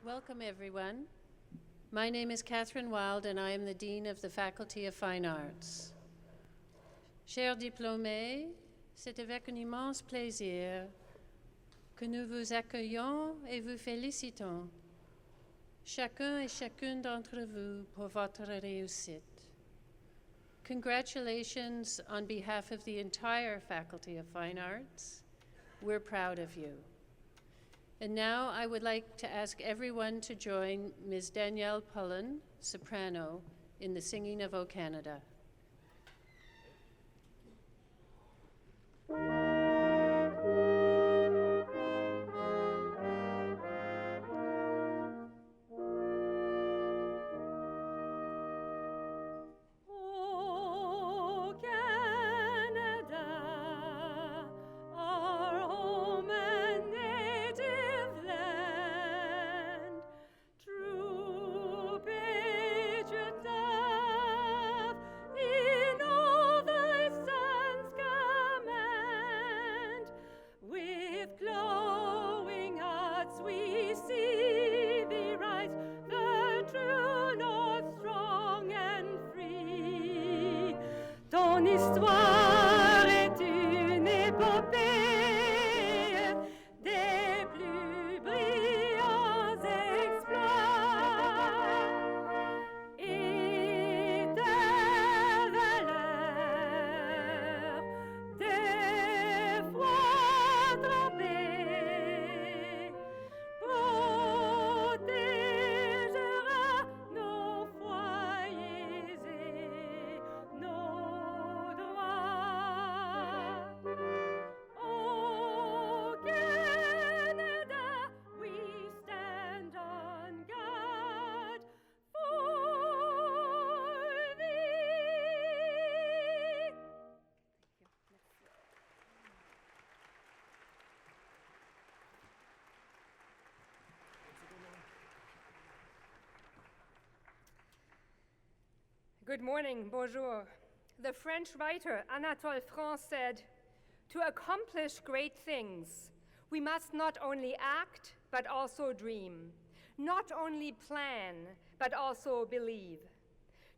Welcome, everyone. My name is Catherine Wild, and I am the Dean of the Faculty of Fine Arts. Chers diplômés, c'est avec un immense plaisir que nous vous accueillons et vous félicitons, chacun et chacune d'entre vous, pour votre réussite. Congratulations on behalf of the entire Faculty of Fine Arts. We're proud of you. And now I would like to ask everyone to join Ms. Danielle Pullen, soprano, in the singing of O Canada. Ton histoire est une épopée des plus brillants exploits et tes valeurs des fois trompées protégera nos foyers et nos droits. Au Canada, we stand on guard for thee. Good morning, bonjour. The French writer Anatole France said, "To accomplish great things, we must not only act, but also dream. Not only plan, but also believe."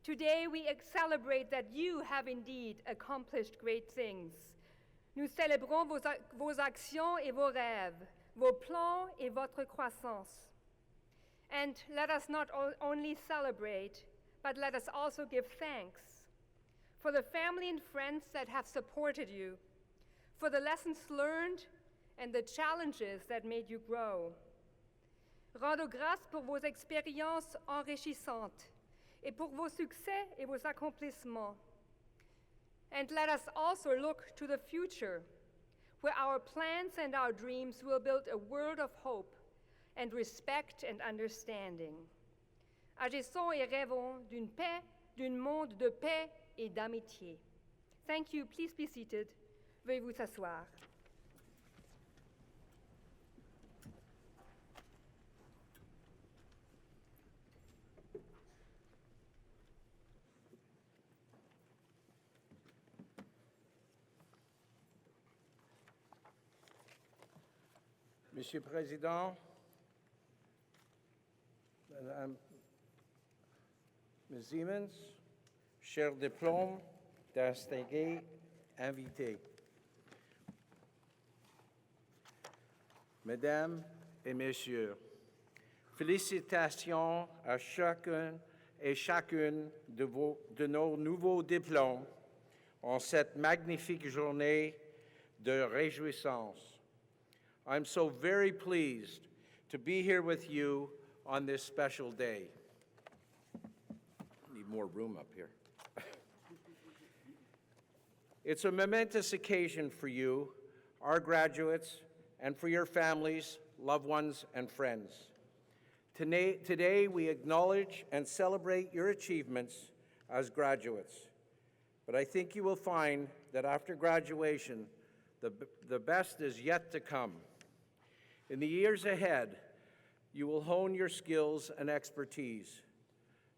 Today we celebrate that you have indeed accomplished great things. Nous célébrons vos actions et vos rêves, vos plans et votre croissance. And let us not only celebrate, but let us also give thanks for the family and friends that have supported you, for the lessons learned and the challenges that made you grow. Rendons grâce pour vos expériences enrichissantes et pour vos succès et vos accomplissements. And let us also look to the future, where our plans and our dreams will build a world of hope and respect and understanding. Agissons et rêvons d'une paix, d'un monde de paix et d'amitié. Thank you. Please be seated. Veuillez vous asseoir. Monsieur le Président, Madame Ms. Siemens, chers diplômes, distingués invités. Mesdames et Messieurs, félicitations à chacun et chacune de nos nouveaux diplômes en cette magnifique journée de réjouissance. I'm so very pleased to be here with you on this special day. Need more room up here. It's a momentous occasion for you, our graduates, and for your families, loved ones, and friends. Today we acknowledge and celebrate your achievements as graduates. But I think you will find that after graduation, the best is yet to come. In the years ahead, you will hone your skills and expertise.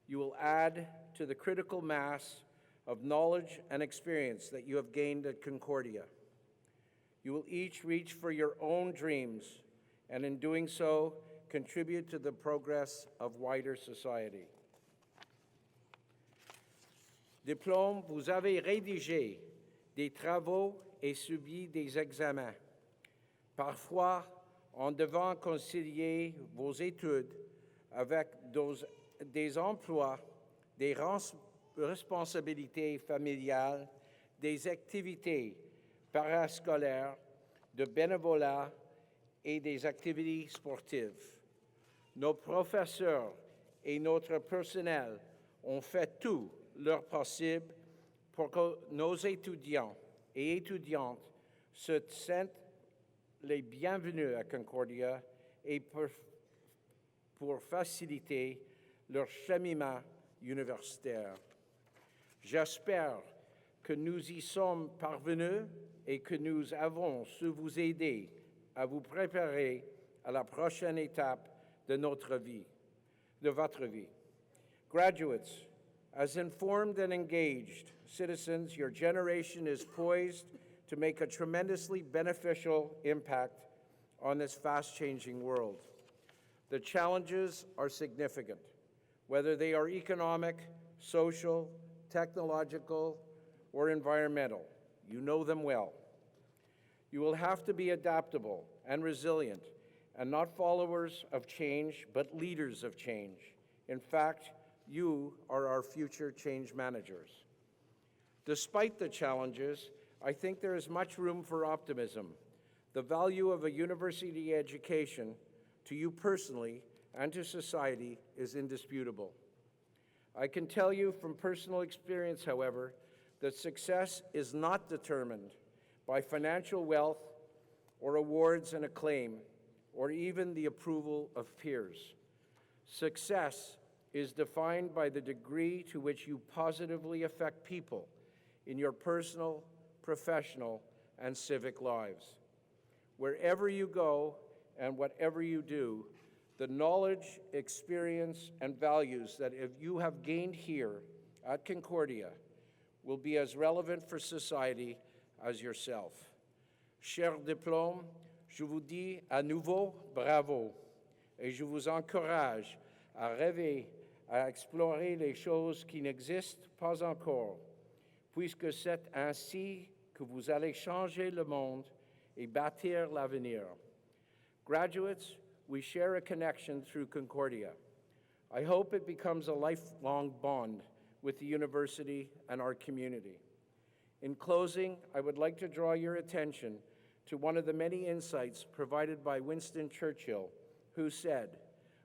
You will add to the critical mass of knowledge and experience that you have gained at Concordia. You will each reach for your own dreams, and in doing so, contribute to the progress of wider society. Diplôme, vous avez rédigé des travaux et subi des examens, parfois en devant concilier vos études avec des emplois, des responsabilités familiales, des activités parascolaires, de bénévolat et des activités sportives. Nos professeurs et notre personnel ont fait tout leur possible pour que nos étudiants et étudiantes se sentent les bienvenus à Concordia et pour faciliter leur cheminement universitaire. J'espère que nous y sommes parvenus et que nous avons su vous aider à vous préparer à la prochaine étape de votre vie. Graduates, as informed and engaged citizens, your generation is poised to make a tremendously beneficial impact on this fast-changing world. The challenges are significant, whether they are economic, social, technological, or environmental. You know them well. You will have to be adaptable and resilient, and not followers of change, but leaders of change. In fact, you are our future change managers. Despite the challenges, I think there is much room for optimism. The value of a university education to you personally and to society is indisputable. I can tell you from personal experience, however, that success is not determined by financial wealth or awards and acclaim, or even the approval of peers. Success is defined by the degree to which you positively affect people in your personal, professional, and civic lives. Wherever you go and whatever you do, the knowledge, experience, and values that you have gained here at Concordia will be as relevant for society as yourself. Cher diplôme, je vous dis à nouveau bravo et je vous encourage à rêver, à explorer les choses qui n'existent pas encore, puisque c'est ainsi que vous allez changer le monde et bâtir l'avenir. Graduates, we share a connection through Concordia. I hope it becomes a lifelong bond with the university and our community. In closing, I would like to draw your attention to one of the many insights provided by Winston Churchill, who said,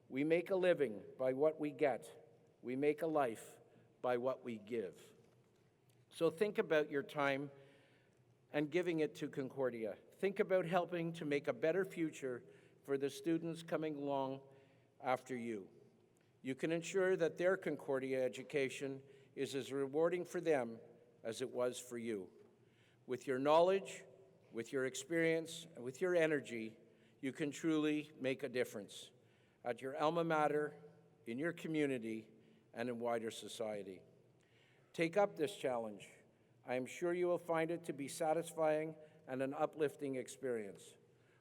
"We make a living by what we get. We make a life by what we give." So think about your time and giving it to Concordia. Think about helping to make a better future for the students coming along after you. You can ensure that their Concordia education is as rewarding for them as it was for you. With your knowledge, with your experience, and with your energy, you can truly make a difference at your alma mater, in your community, and in wider society. Take up this challenge. I am sure you will find it to be satisfying and an uplifting experience.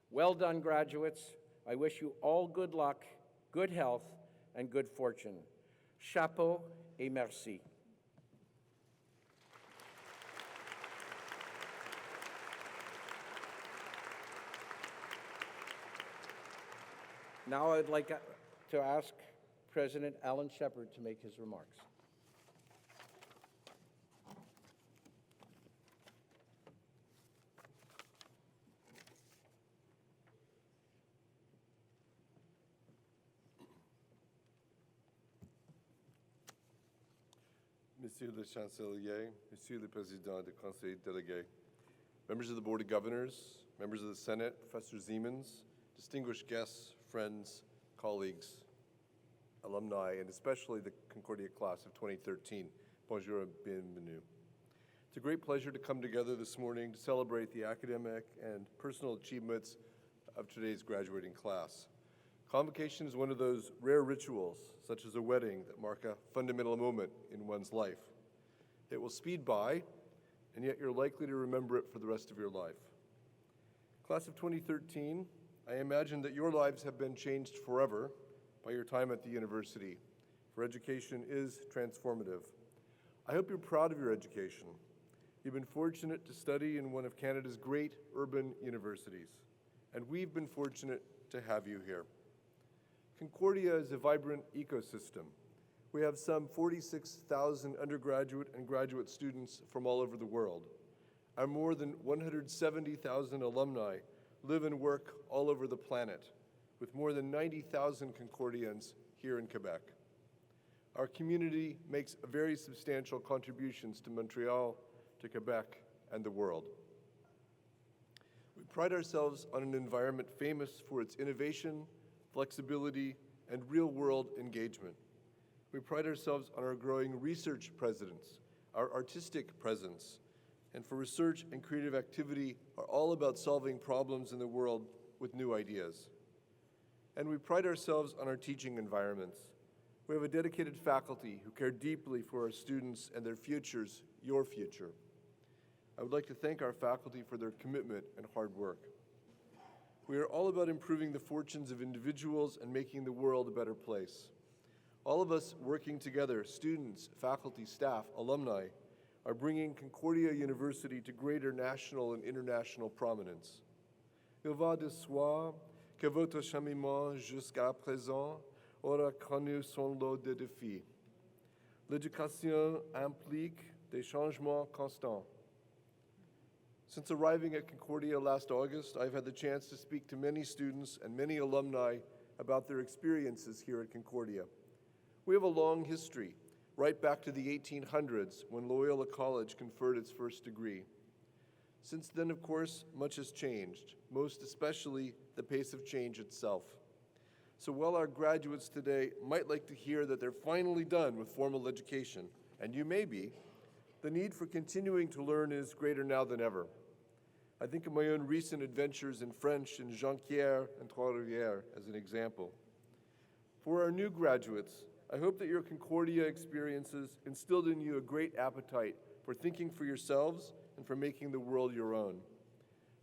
Well done, graduates. I wish you all good luck, good health, and good fortune. Chapeau et merci. Now I'd like to ask President Alan Shepard to make his remarks. Monsieur le Chancelier, Monsieur le Président du Conseil délégué, members of the Board of Governors, members of the Senate, Professor Siemens, distinguished guests, friends, colleagues, alumni, and especially the Concordia class of 2013. Bonjour et bienvenue. It's a great pleasure to come together this morning to celebrate the academic and personal achievements of today's graduating class. Convocation is one of those rare rituals, such as a wedding, that mark a fundamental moment in one's life. It will speed by, and yet you're likely to remember it for the rest of your life. Class of 2013 I imagine that your lives have been changed forever by your time at the university, for education is transformative. I hope you're proud of your education. You've been fortunate to study in one of Canada's great urban universities, and we've been fortunate to have you here. Concordia is a vibrant ecosystem. We have some 46,000 undergraduate and graduate students from all over the world. Our more than 170,000 alumni live and work all over the planet, with more than 90,000 Concordians here in Quebec. Our community makes very substantial contributions to Montreal, to Quebec, and the world. We pride ourselves on an environment famous for its innovation, flexibility, and real-world engagement. We pride ourselves on our growing research presence, our artistic presence, and for research and creative activity are all about solving problems in the world with new ideas. And we pride ourselves on our teaching environments. We have a dedicated faculty who care deeply for our students and their futures, your future. I would like to thank our faculty for their commitment and hard work. We are all about improving the fortunes of individuals and making the world a better place. All of us working together, students, faculty, staff, alumni, are bringing Concordia University to greater national and international prominence. Il va de soi que votre cheminement jusqu'à présent aura connu son lot de défis. L'éducation implique des changements constants. Since arriving at Concordia last August, I've had the chance to speak to many students and many alumni about their experiences here at Concordia. We have a long history, right back to the 1800s when Loyola College conferred its first degree. Since then, of course, much has changed, most especially the pace of change itself. So while our graduates today might like to hear that they're finally done with formal education, and you may be, the need for continuing to learn is greater now than ever. I think of my own recent adventures in French in Jonquière and Trois-Rivières as an example. For our new graduates, I hope that your Concordia experiences instilled in you a great appetite for thinking for yourselves and for making the world your own.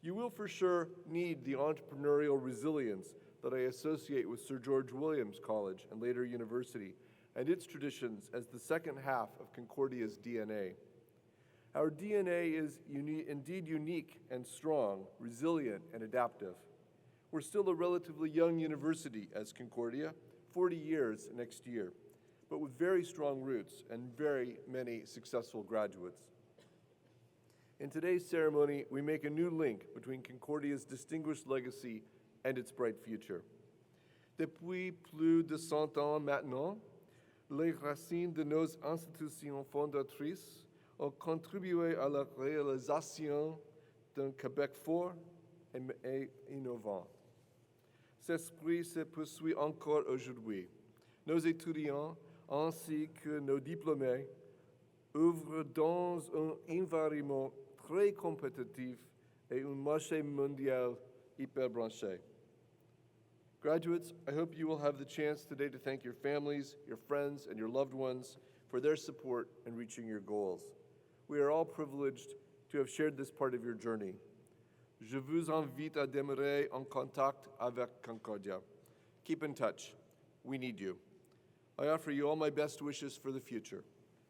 You will for sure need the entrepreneurial resilience that I associate with Sir George Williams College and later university and its traditions as the second half of Concordia's DNA. Our DNA is indeed unique and strong, resilient and adaptive. We're still a relatively young university as Concordia, 40 years next year, but with very strong roots and very many successful graduates. In today's ceremony, we make a new link between Concordia's distinguished legacy and its bright future. Depuis plus de 100 ans maintenant, les racines de nos institutions fondatrices ont contribué à la réalisation d'un Québec fort et innovant. Cet esprit se poursuit encore aujourd'hui. Nos étudiants, ainsi que nos diplômés, œuvrent dans un environnement très compétitif et un marché mondial hyper branché. Graduates, I hope you will have the chance today to thank your families, your friends, and your loved ones for their support in reaching your goals. We are all privileged to have shared this part of your journey. Je vous invite à demeurer en contact avec Concordia. Keep in touch. We need you. I offer you all my best wishes for the future.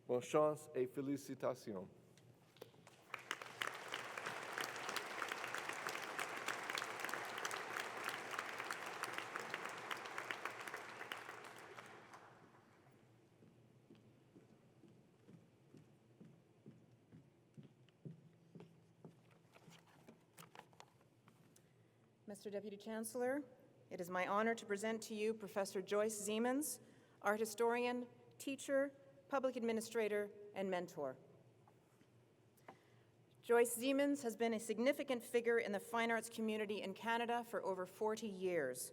Bonne chance et félicitations. Mr. Deputy Chancellor, it is my honor to present to you Professor Joyce Siemens, art historian, teacher, public administrator, and mentor. Joyce Siemens has been a significant figure in the fine arts community in Canada for over 40 years.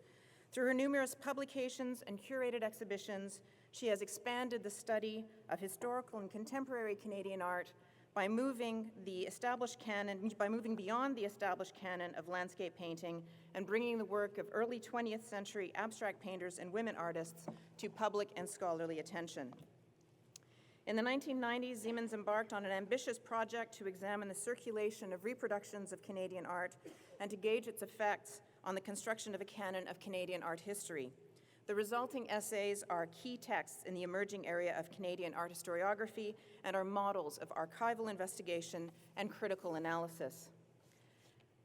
Through her numerous publications and curated exhibitions, she has expanded the study of historical and contemporary Canadian art by moving beyond the established canon of landscape painting and bringing the work of early 20th century abstract painters and women artists to public and scholarly attention. In the 1990s, Siemens embarked on an ambitious project to examine the circulation of reproductions of Canadian art and to gauge its effects on the construction of a canon of Canadian art history. The resulting essays are key texts in the emerging area of Canadian art historiography and are models of archival investigation and critical analysis.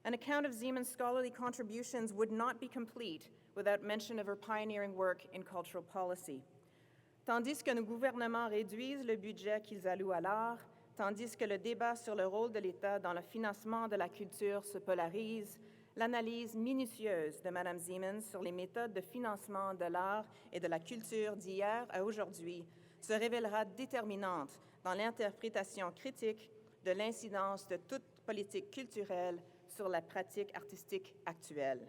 An account of Zeman's scholarly contributions would not be complete without mention of her pioneering work in cultural policy. Tandis que nos gouvernements réduisent le budget qu'ils allouent à l'art, tandis que le débat sur le rôle de l'État dans le financement de la culture se polarise, l'analyse minutieuse de Mme Zemans sur les méthodes de financement de l'art et de la culture d'hier à aujourd'hui se révélera déterminante dans l'interprétation critique de l'incidence de toute politique culturelle sur la pratique artistique actuelle.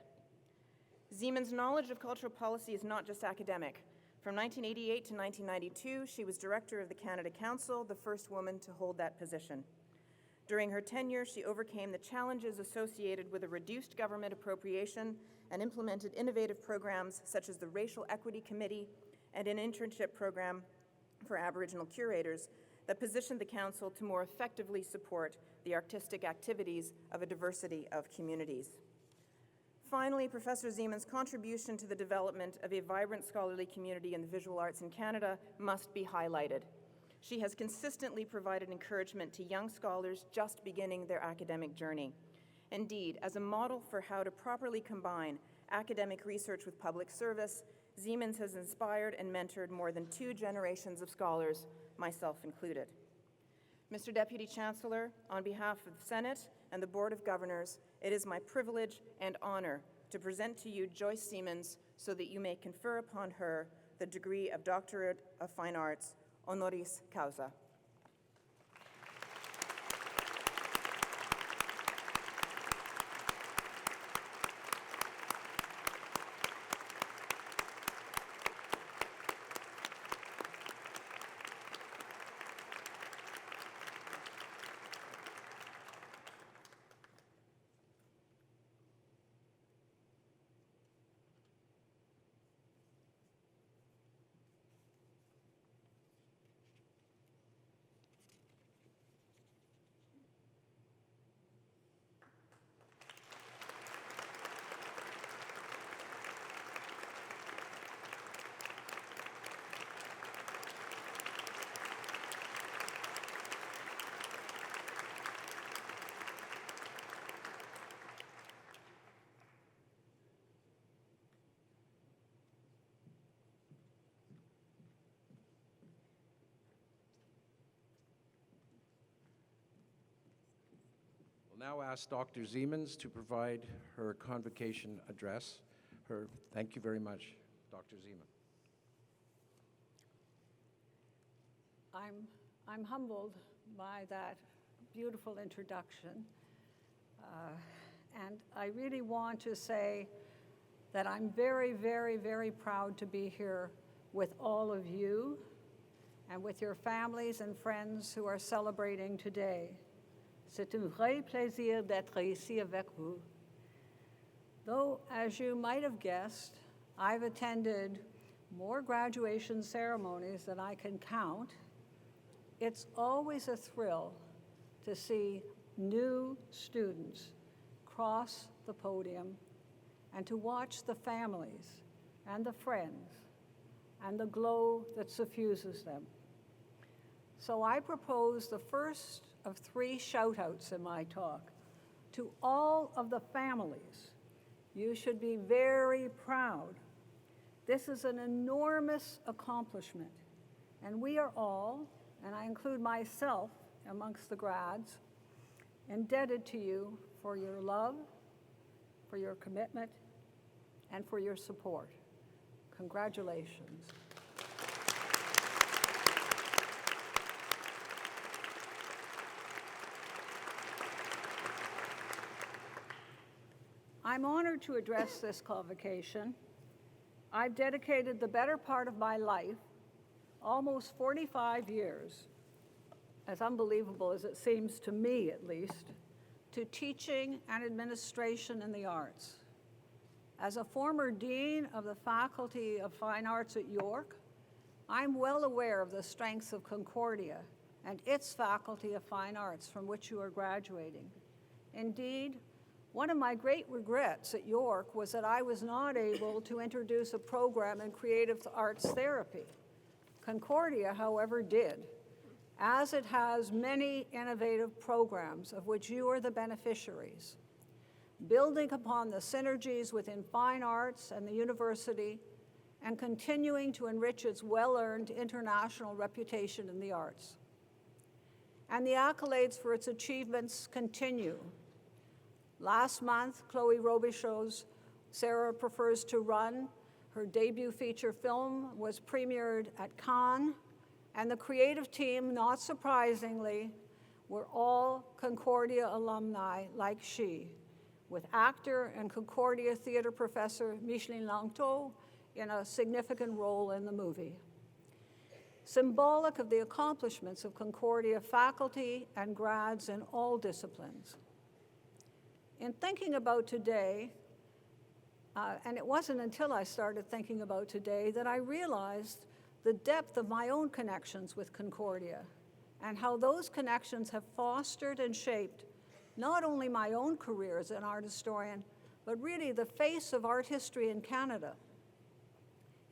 Zemans' knowledge of cultural policy is not just academic. From 1988 to 1992, she was director of the Canada Council, the first woman to hold that position. During her tenure, she overcame the challenges associated with a reduced government appropriation and implemented innovative programs such as the Racial Equity Committee and an internship program for Aboriginal curators that positioned the Council to more effectively support the artistic activities of a diversity of communities. Finally, Professor Zemans' contribution to the development of a vibrant scholarly community in the visual arts in Canada must be highlighted. She has consistently provided encouragement to young scholars just beginning their academic journey. Indeed, as a model for how to properly combine academic research with public service, Zemans has inspired and mentored more than 2 generations of scholars, myself included. Mr. Deputy Chancellor, on behalf of the Senate and the Board of Governors, it is my privilege and honor to present to you Joyce Zemans so that you may confer upon her the degree of Doctorate of Fine Arts, honoris causa. We'll now ask Dr. Zemans to provide her convocation address. Thank you very much, Dr. Zemans. I'm humbled by that beautiful introduction. And I really want to say that I'm very, very, very proud to be here with all of you and with your families and friends who are celebrating today. C'est un vrai plaisir d'être ici avec vous. Though, as you might have guessed, I've attended more graduation ceremonies than I can count. It's always a thrill to see new students cross the podium and to watch the families and the friends and the glow that suffuses them. So I propose the first of 3 shout-outs in my talk to all of the families. You should be very proud. This is an enormous accomplishment, and we are all, and I include myself amongst the grads, indebted to you for your love, for your commitment, and for your support. Congratulations. I'm honored to address this convocation. I've dedicated the better part of my life, almost 45 years, as unbelievable as it seems to me at least, to teaching and administration in the arts. As a former dean of the Faculty of Fine Arts at York, I'm well aware of the strengths of Concordia and its Faculty of Fine Arts from which you are graduating. Indeed, One of my great regrets at York was that I was not able to introduce a program in creative arts therapy. Concordia, however, did, as it has many innovative programs of which you are the beneficiaries, building upon the synergies within fine arts and the university and continuing to enrich its well-earned international reputation in the arts. And the accolades for its achievements continue. Last month, Chloe Robichaud's Sarah Prefers to Run, her debut feature film, was premiered at Cannes, and the creative team, not surprisingly, were all Concordia alumni like she, with actor and Concordia theater professor Micheline Langto in a significant role in the movie. Symbolic of the accomplishments of Concordia faculty and grads in all disciplines. In thinking about today, and it wasn't until I started thinking about today that I realized the depth of my own connections with Concordia and how those connections have fostered and shaped not only my own career as an art historian, but really the face of art history in Canada.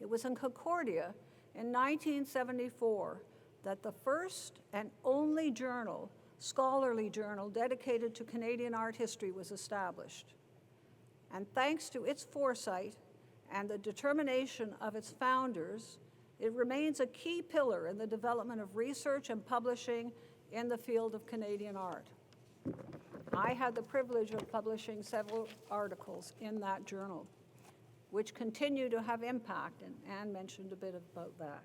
It was in Concordia in 1974 that the first and only journal, scholarly journal dedicated to Canadian art history was established. And thanks to its foresight and the determination of its founders, it remains a key pillar in the development of research and publishing in the field of Canadian art. I had the privilege of publishing several articles in that journal, which continue to have impact, and Anne mentioned a bit about that.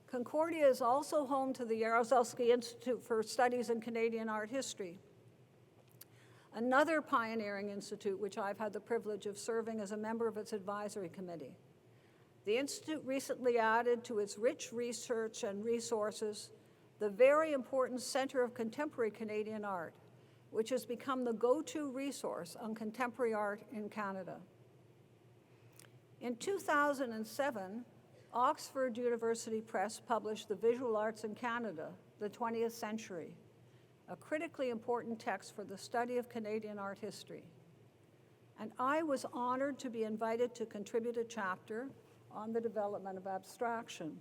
Concordia is also home to the Jaruzelski Institute for Studies in Canadian Art History, another pioneering institute which I've had the privilege of serving as a member of its advisory committee. The institute recently added to its rich research and resources the very important Center of Contemporary Canadian Art, which has become the go-to resource on contemporary art in Canada. In 2007, Oxford University Press published The Visual Arts in Canada, the 20th Century, a critically important text for the study of Canadian art history. And I was honored to be invited to contribute a chapter on the development of abstraction.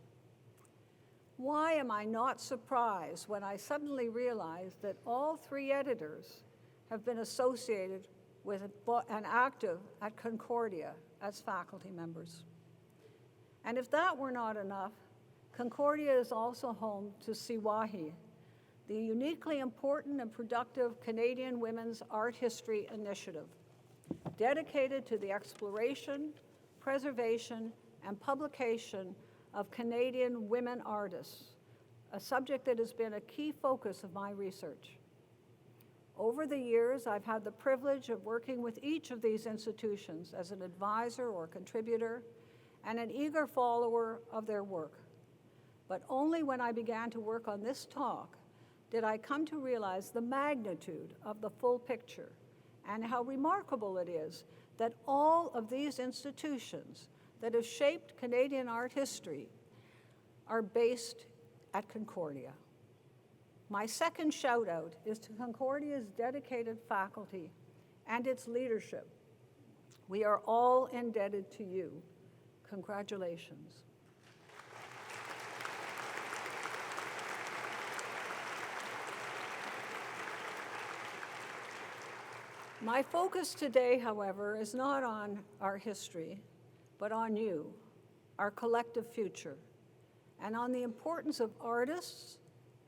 Why am I not surprised when I suddenly realized that all three editors have been associated with and active at Concordia as faculty members? And if that were not enough, Concordia is also home to Siwahi, the uniquely important and productive Canadian Women's Art History Initiative, dedicated to the exploration, preservation, and publication of Canadian women artists, a subject that has been a key focus of my research. Over the years, I've had the privilege of working with each of these institutions as an advisor or contributor and an eager follower of their work. But only when I began to work on this talk did I come to realize the magnitude of the full picture and how remarkable it is that all of these institutions that have shaped Canadian art history are based at Concordia. My second shout out is to Concordia's dedicated faculty and its leadership. We are all indebted to you. Congratulations. My focus today, however, is not on our history, but on you, our collective future, and on the importance of artists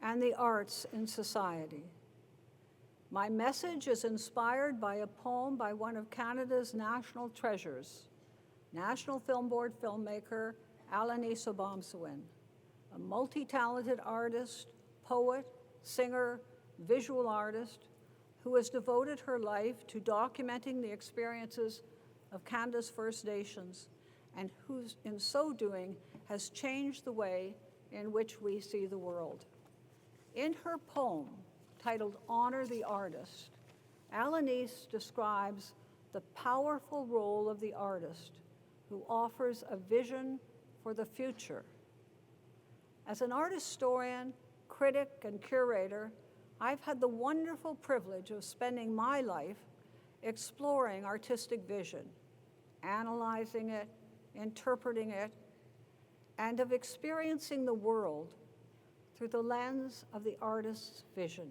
and the arts in society. My message is inspired by a poem by one of Canada's national treasures, National Film Board filmmaker Alanis Obomsawin, a multi-talented artist, poet, singer, visual artist, who has devoted her life to documenting the experiences of Canada's First Nations and who, in so doing, has changed the way in which we see the world. In her poem, titled Honor the Artist, Alanis describes the powerful role of the artist who offers a vision for the future. As an art historian, critic, and curator, I've had the wonderful privilege of spending my life exploring artistic vision, analyzing it, interpreting it, and of experiencing the world through the lens of the artist's vision.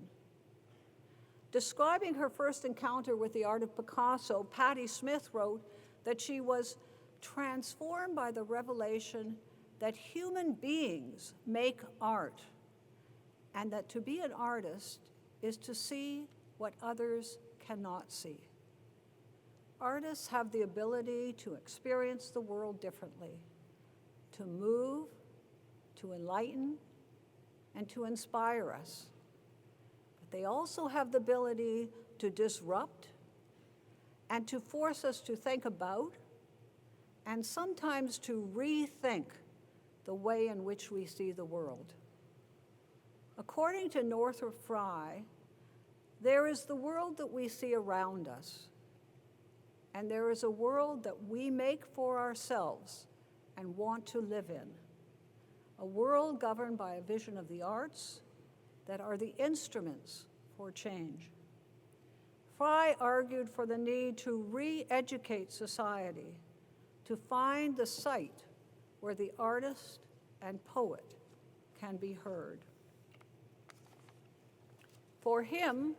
Describing her first encounter with the art of Picasso, Patti Smith wrote that she was transformed by the revelation that human beings make art, and that to be an artist is to see what others cannot see. Artists have the ability to experience the world differently, to move, to enlighten, and to inspire us. But they also have the ability to disrupt and to force us to think about and sometimes to rethink the way in which we see the world. According to Northrop Frye, there is the world that we see around us, and there is a world that we make for ourselves and want to live in, a world governed by a vision of the arts that are the instruments for change. Frye argued for the need to re-educate society, to find the site where the artist and poet can be heard. For him,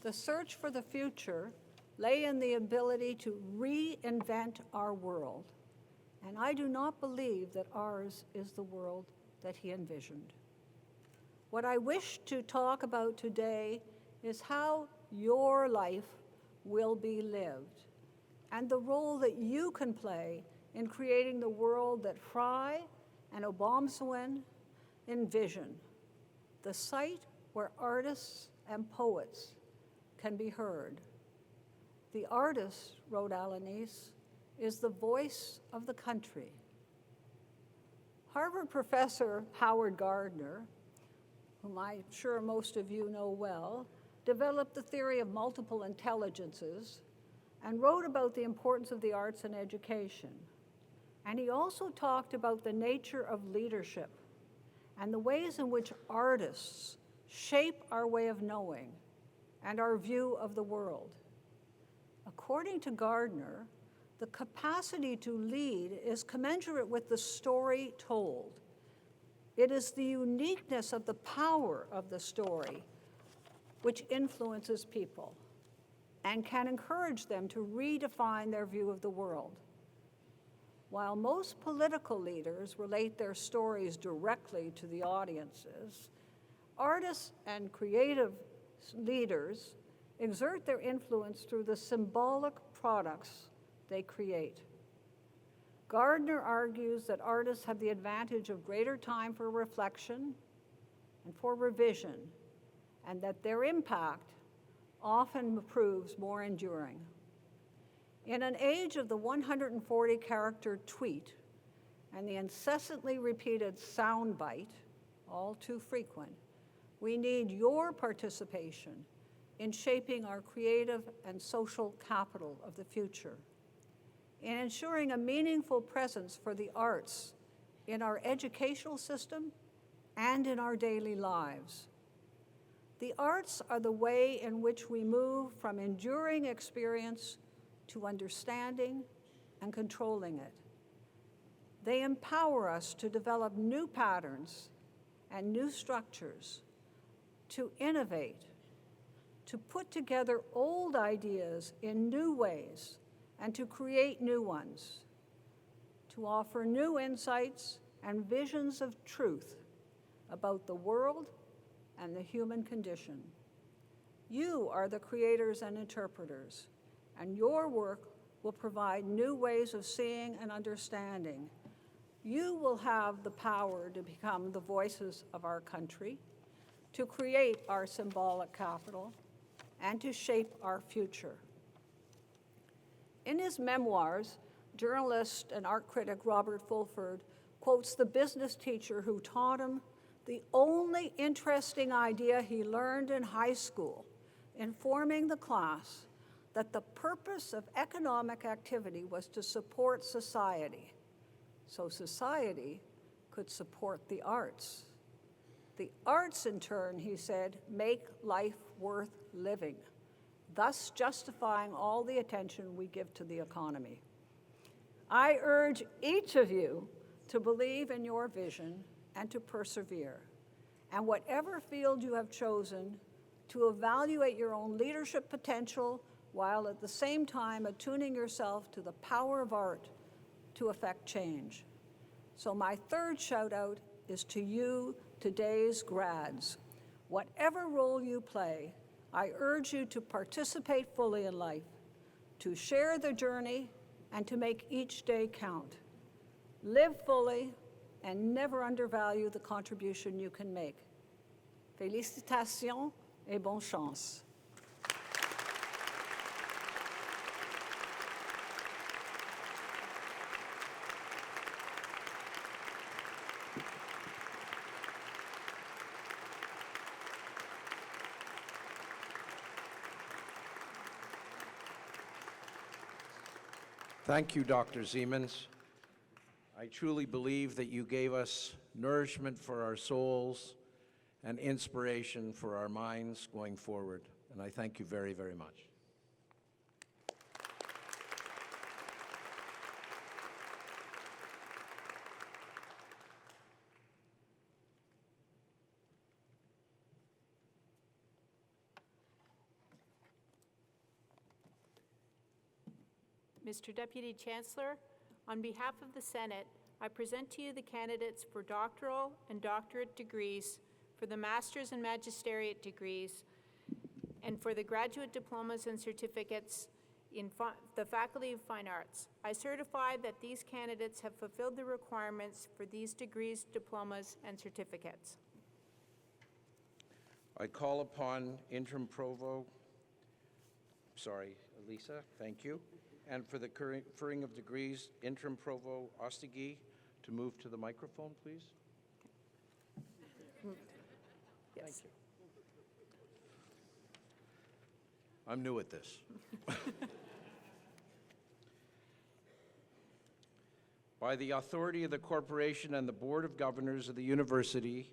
the search for the future lay in the ability to reinvent our world, and I do not believe that ours is the world that he envisioned. What I wish to talk about today is how your life will be lived, and the role that you can play in creating the world that Frye and Obomsawin envision, the site where artists and poets can be heard. The artist, wrote Alanis, is the voice of the country. Harvard professor Howard Gardner, whom I'm sure most of you know well, developed the theory of multiple intelligences and wrote about the importance of the arts in education. And he also talked about the nature of leadership and the ways in which artists shape our way of knowing and our view of the world. According to Gardner, the capacity to lead is commensurate with the story told. It is the uniqueness of the power of the story which influences people and can encourage them to redefine their view of the world. While most political leaders relate their stories directly to the audiences, artists and creative leaders exert their influence through the symbolic products they create. Gardner argues that artists have the advantage of greater time for reflection and for revision, and that their impact often proves more enduring. In an age of the 140-character tweet and the incessantly repeated soundbite, all too frequent, we need your participation in shaping our creative and social capital of the future, in ensuring a meaningful presence for the arts in our educational system and in our daily lives. The arts are the way in which we move from enduring experience to understanding and controlling it. They empower us to develop new patterns and new structures, to innovate, to put together old ideas in new ways, and to create new ones, to offer new insights and visions of truth about the world and the human condition. You are the creators and interpreters, and your work will provide new ways of seeing and understanding. You will have the power to become the voices of our country, to create our symbolic capital, and to shape our future. In his memoirs, journalist and art critic Robert Fulford quotes the business teacher who taught him the only interesting idea he learned in high school, informing the class that the purpose of economic activity was to support society, so society could support the arts. The arts, in turn, he said, make life worth living, thus justifying all the attention we give to the economy. I urge each of you to believe in your vision and to persevere. And whatever field you have chosen, to evaluate your own leadership potential while at the same time attuning yourself to the power of art to effect change. So my third shout out is to you, today's grads. Whatever role you play, I urge you to participate fully in life, to share the journey, and to make each day count. Live fully and never undervalue the contribution you can make. Félicitations et bonne chance. Thank you, Dr. Siemens. I truly believe that you gave us nourishment for our souls and inspiration for our minds going forward, and I thank you very, very much. Mr. Deputy Chancellor, on behalf of the Senate, I present to you the candidates for doctoral and doctorate degrees, for the master's and magisteriate degrees, and for the graduate diplomas and certificates in the Faculty of Fine Arts. I certify that these candidates have fulfilled the requirements for these degrees, diplomas, and certificates. I call upon Interim Provost, Elisa, thank you. And for the conferring of degrees, Interim Provost Ostigi, to move to the microphone, please. Yes. Thank you. I'm new at this. By the authority of the corporation and the Board of Governors of the University,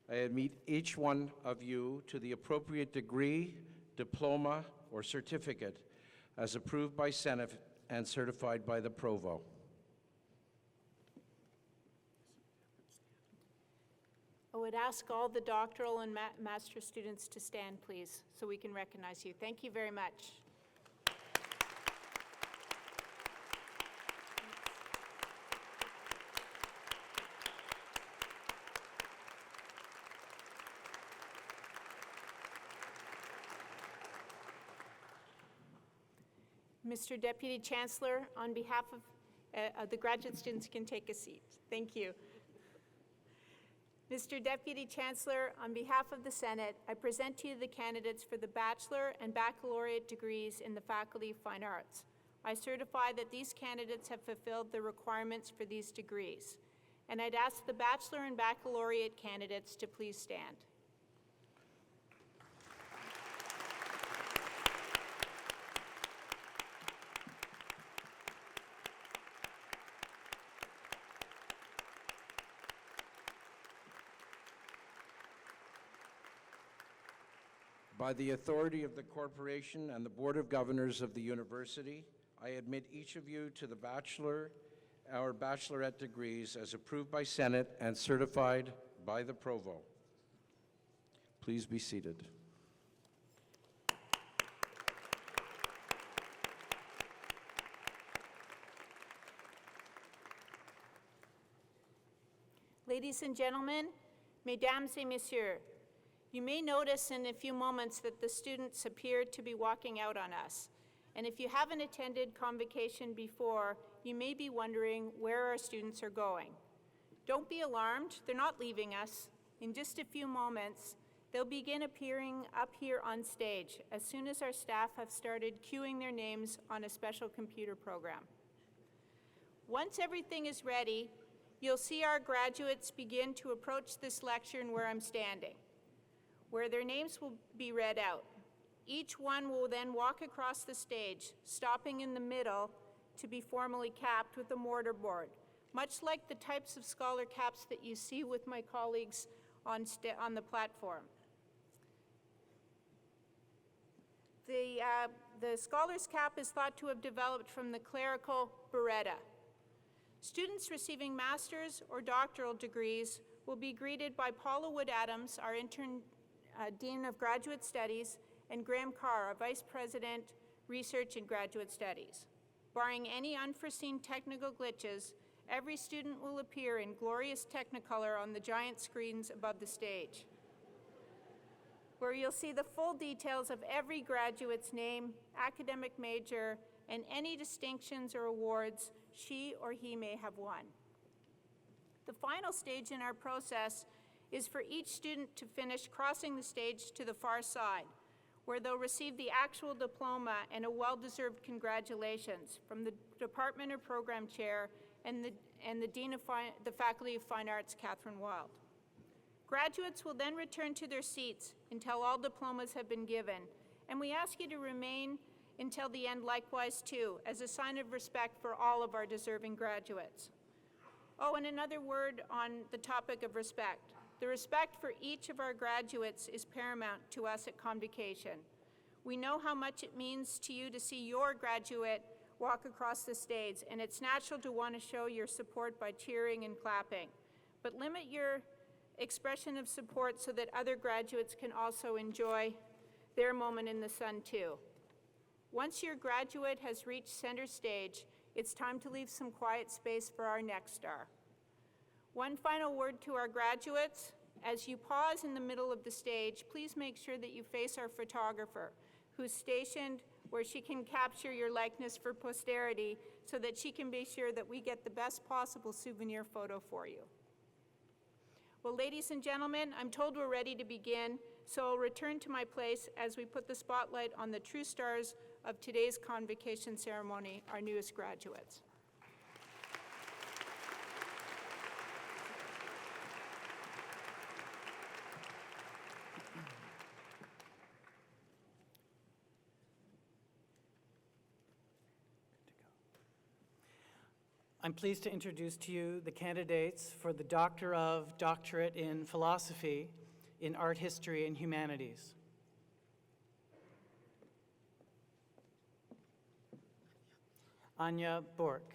I admit each one of you to the appropriate degree, diploma, or certificate as approved by Senate and certified by the Provost. I would ask all the doctoral and master students to stand, please, so we can recognize you. Thank you very much. Mr. Deputy Chancellor, on behalf of the graduate students can take a seat. Thank you. Mr. Deputy Chancellor, on behalf of the Senate, I present to you the candidates for the bachelor and baccalaureate degrees in the Faculty of Fine Arts. I certify that these candidates have fulfilled the requirements for these degrees. And I'd ask the bachelor and baccalaureate candidates to please stand. By the authority of the corporation and the Board of Governors of the University, I admit each of you to the bachelor or bachelorette degrees as approved by Senate and certified by the Provost. Please be seated. Ladies and gentlemen, mesdames et messieurs, you may notice in a few moments that the students appear to be walking out on us. And if you haven't attended Convocation before, you may be wondering where our students are going. Don't be alarmed, they're not leaving us. In just a few moments, they'll begin appearing up here on stage as soon as our staff have started queuing their names on a special computer program. Once everything is ready, you'll see our graduates begin to approach this lectern where I'm standing, where their names will be read out. Each one will then walk across the stage, stopping in the middle to be formally capped with a mortar board, much like the types of scholar caps that you see with my colleagues on the platform. The scholar's cap is thought to have developed from the clerical biretta. Students receiving master's or doctoral degrees will be greeted by Paula Wood-Adams, our Dean of Graduate Studies, and Graham Carr, our Vice President, Research and Graduate Studies. Barring any unforeseen technical glitches, every student will appear in glorious Technicolor on the giant screens above the stage, where you'll see the full details of every graduate's name, academic major, and any distinctions or awards she or he may have won. The final stage in our process is for each student to finish crossing the stage to the far side, where they'll receive the actual diploma and a well-deserved congratulations from the department or program chair and the Dean of the Faculty of Fine Arts, Catherine Wild. Graduates will then return to their seats until all diplomas have been given, and we ask you to remain until the end likewise too, as a sign of respect for all of our deserving graduates. Oh, and another word on the topic of respect. The respect for each of our graduates is paramount to us at Convocation. We know how much it means to you to see your graduate walk across the stage, and it's natural to want to show your support by cheering and clapping. But limit your expression of support so that other graduates can also enjoy their moment in the sun too. Once your graduate has reached center stage, it's time to leave some quiet space for our next star. One final word to our graduates. As you pause in the middle of the stage, please make sure that you face our photographer, who's stationed where she can capture your likeness for posterity so that she can be sure that we get the best possible souvenir photo for you. Well, ladies and gentlemen, I'm told we're ready to begin, so I'll return to my place as we put the spotlight on the true stars of today's convocation ceremony, our newest graduates. I'm pleased to introduce to you the candidates for the Doctor of Doctorate in Philosophy in Art History and Humanities. Anya Bork.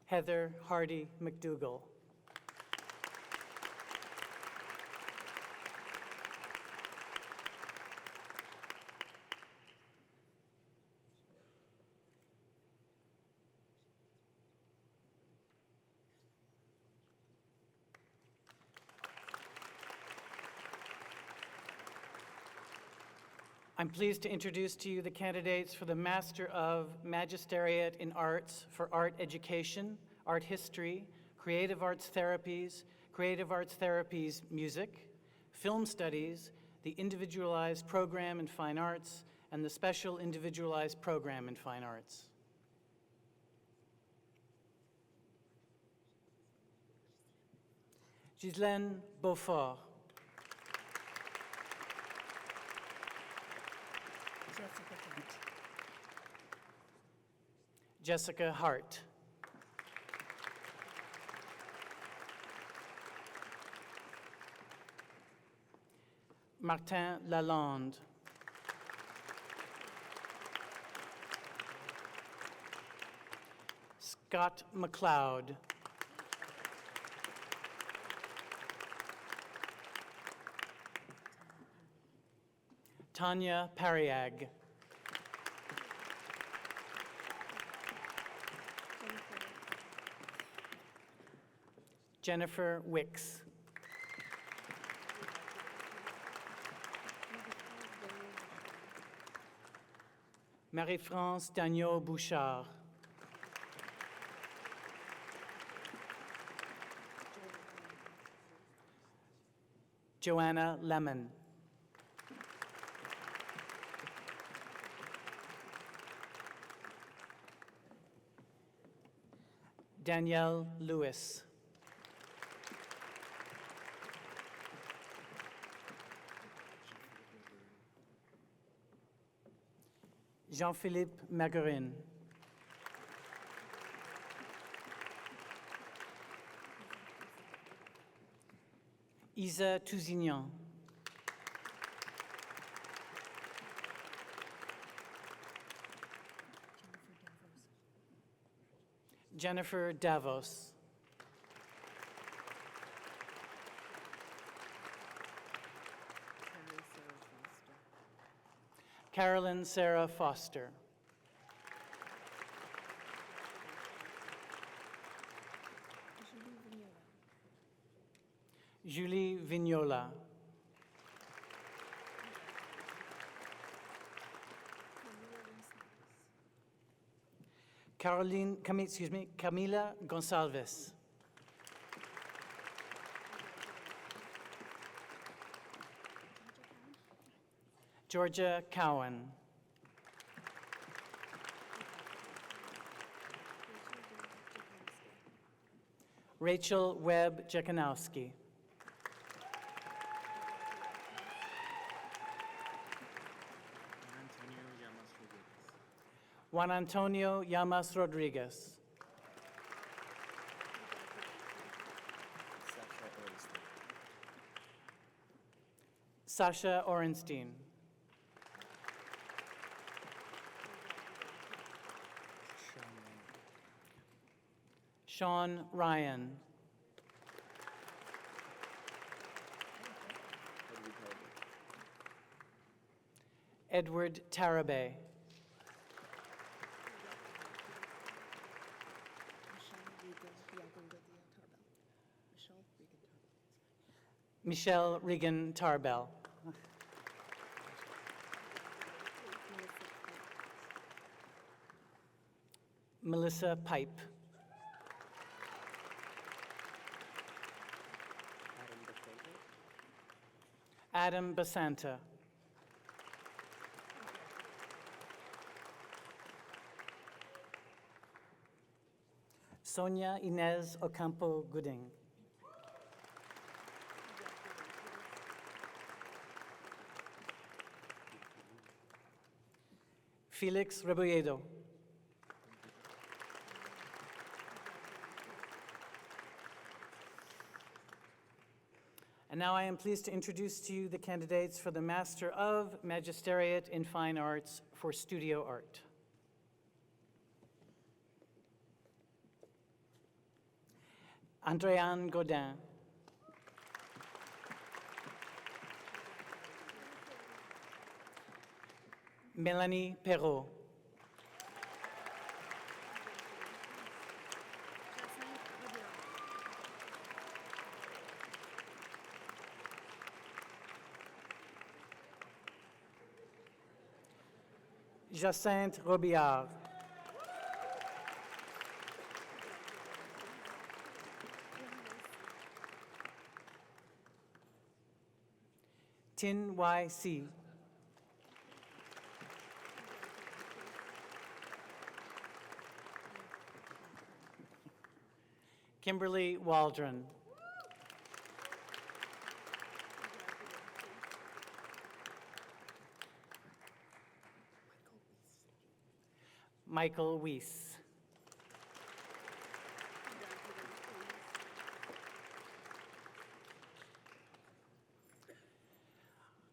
Heather Hardy McDougall. I'm pleased to introduce to you the candidates for the Master of Magisteriate in Arts for Art Education, Art History, Creative Arts Therapies Music, Film Studies, the Individualized Program in Fine Arts, and the Special Individualized Program in Fine Arts. Ghislaine Beaufort. Jessica Hart. Martin Lalonde. Scott McLeod. Tanya Pariag. Jennifer Wicks. Marie-France Dagneau Bouchard. Joanna Lemon. Danielle Lewis. Jean-Philippe Magurin. Isa Tousignan. Jennifer Davos. Carolyn Sarah Foster. Julie Vignola. Camila Gonçalves. Georgia Cowan. Rachel Webb Jekanowski. Juan Antonio Llamas Rodriguez. Sasha Orenstein. Sean Ryan. Edward Tarabay. Michelle Regan Tarbell. Melissa Pipe. Adam Basanta. Sonia Inez Ocampo Gooding. Felix Rebolledo. And now I am pleased to introduce to you the candidates for the Master of Magisteriate in Fine Arts for Studio Art. Andréane Godin. Mélanie Perrault. Jacinthe Robillard. Tin Y.C. Kimberly Waldron. Michael Weiss.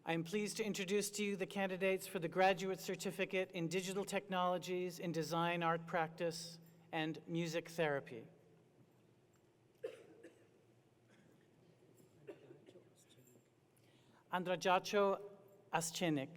I am pleased to introduce to you the candidates for the Graduate Certificate in Digital Technologies in Design, Art Practice, and Music Therapy. Andrajacho Ascenik.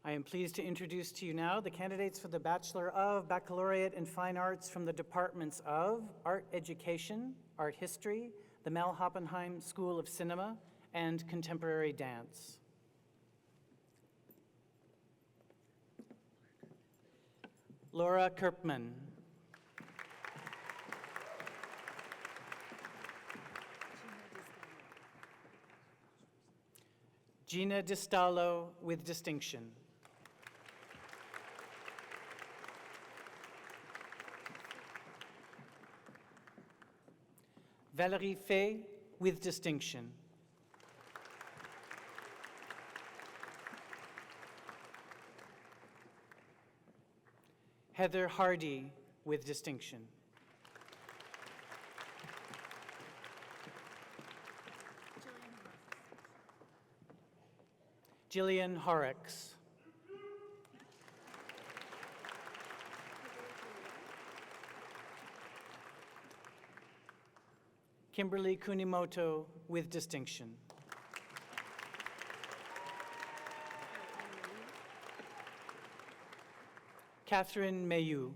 I am pleased to introduce to you now the candidates for the Bachelor of Baccalaureate in Fine Arts from the departments of Art Education, Art History, the Mel Hoppenheim School of Cinema, and Contemporary Dance. Laura Kirpman. Gina Distallo with distinction. Valérie Fay with distinction. Heather Hardy, with distinction. Jillian Horrocks. Kimberly Kunimoto, with distinction. Catherine Mayu.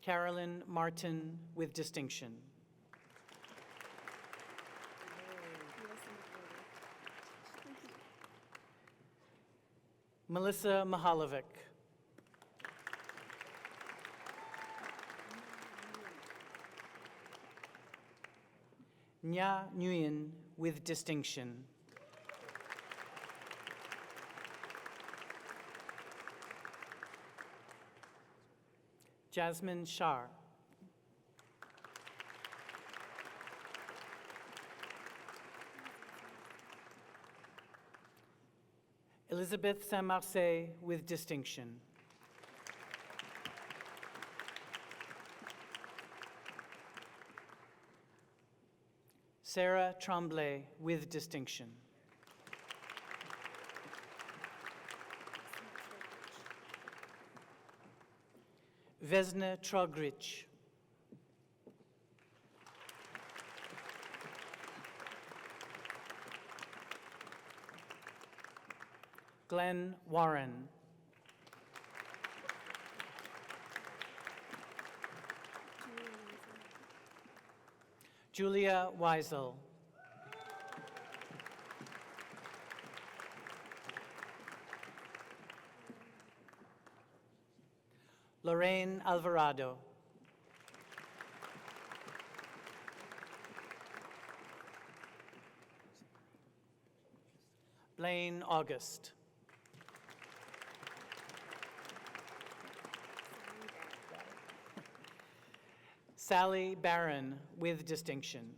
Carolyn Martin, with distinction. Melissa Mahalovic. Nya Nguyen, with distinction. Jasmine Shah. Elizabeth Saint-Marseille, with distinction. Sarah Tremblay, with distinction. Vesna Trogrich. Glenn Warren. Julia Weisel. Lorraine Alvarado. Blaine August. Sally Barron, with distinction.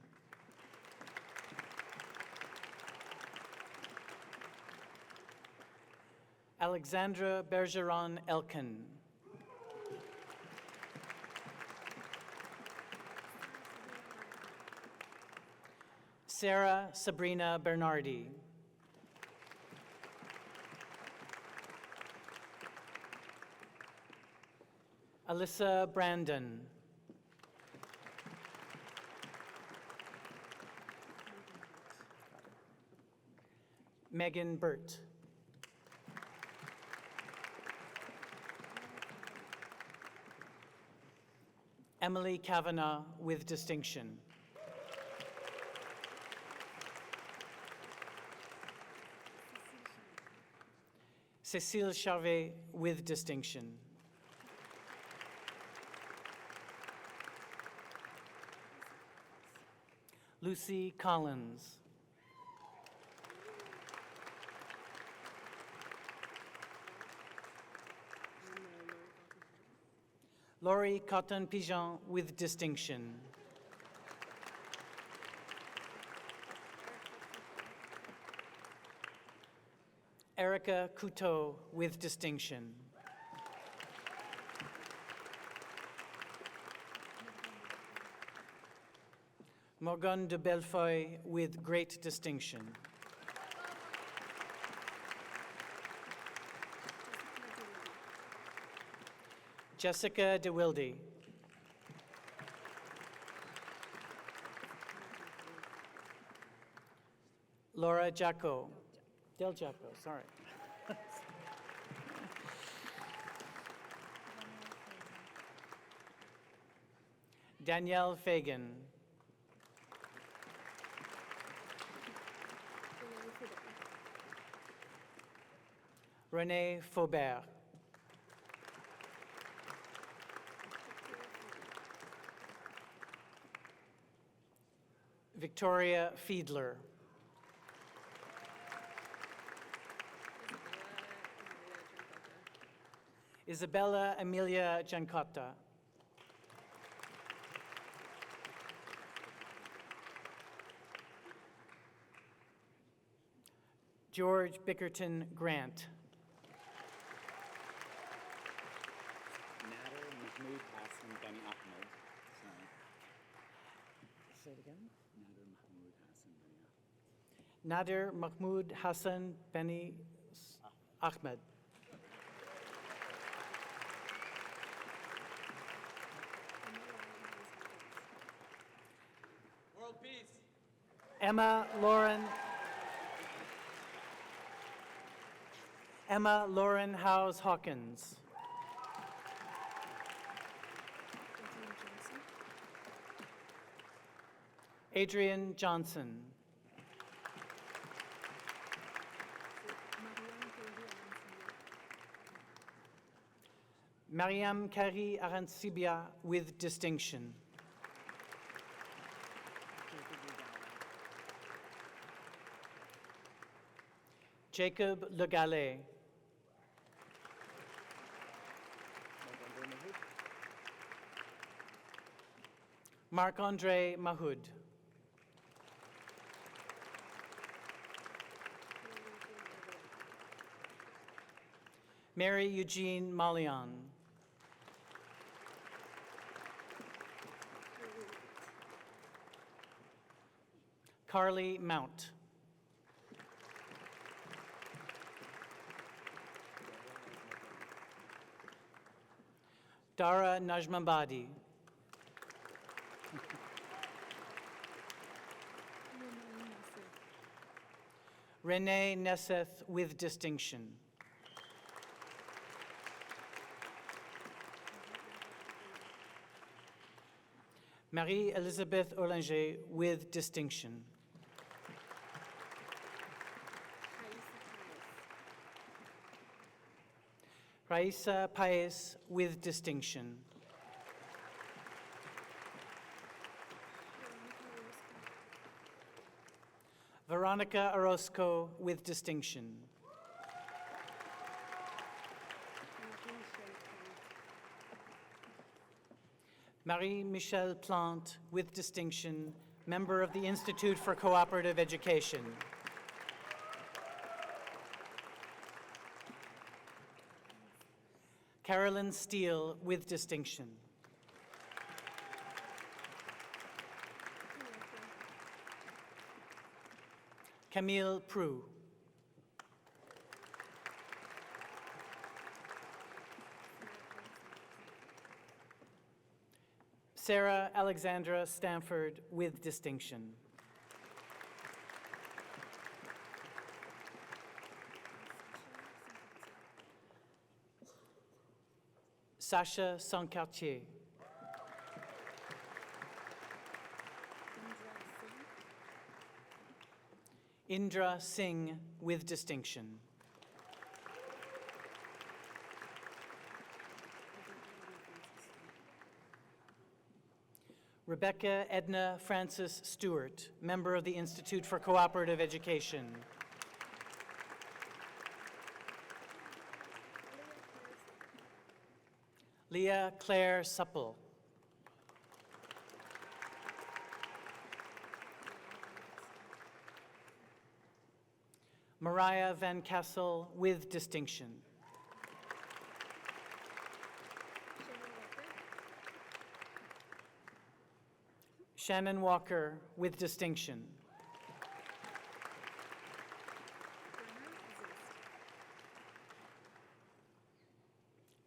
Alexandra Bergeron Elkin. Sarah Sabrina Bernardi. Alyssa Brandon. Megan Burt. Emily Kavanaugh, with distinction. Cécile Charvet, with distinction. Lucy Collins. Laurie Cotton-Pigeon, with distinction. Erica Couteau, with distinction. Morgane de Bellefeuille, with great distinction. Jessica DeWilde. Laura Jacko. Del Jacko, sorry. Danielle Fagan. Renee Faubert. Victoria Fiedler. Isabella Emilia Giancotta. George Bickerton Grant. Nader Mahmoud Hassan Beni Ahmed. Sorry. Say it again. Nader Mahmoud Hassan Beni Nader Mahmoud Hassan Beni Ahmed. World peace. Emma Lauren Howes Hawkins. Adrian Johnson. Mariam Kari Aransibia with distinction. Jacob Le Gallet. Marc-André Mahoud. Mary Eugene Malian. Carly Mount. Dara Najmabadi. Renee Nesseth with distinction. Marie-Elizabeth Orlinger with distinction. Raisa Paez with distinction. Veronica Orozco with distinction. Marie-Michelle Plante with distinction, member of the Institute for Cooperative Education. Carolyn Steele with distinction. Camille Prue. Sarah Alexandra Stanford with distinction. Sasha Sancartier. Indra Singh with distinction. Rebecca Edna Francis Stewart, member of the Institute for Cooperative Education. Leah Claire Supple. Mariah Van Kassel with distinction. Shannon Walker with distinction.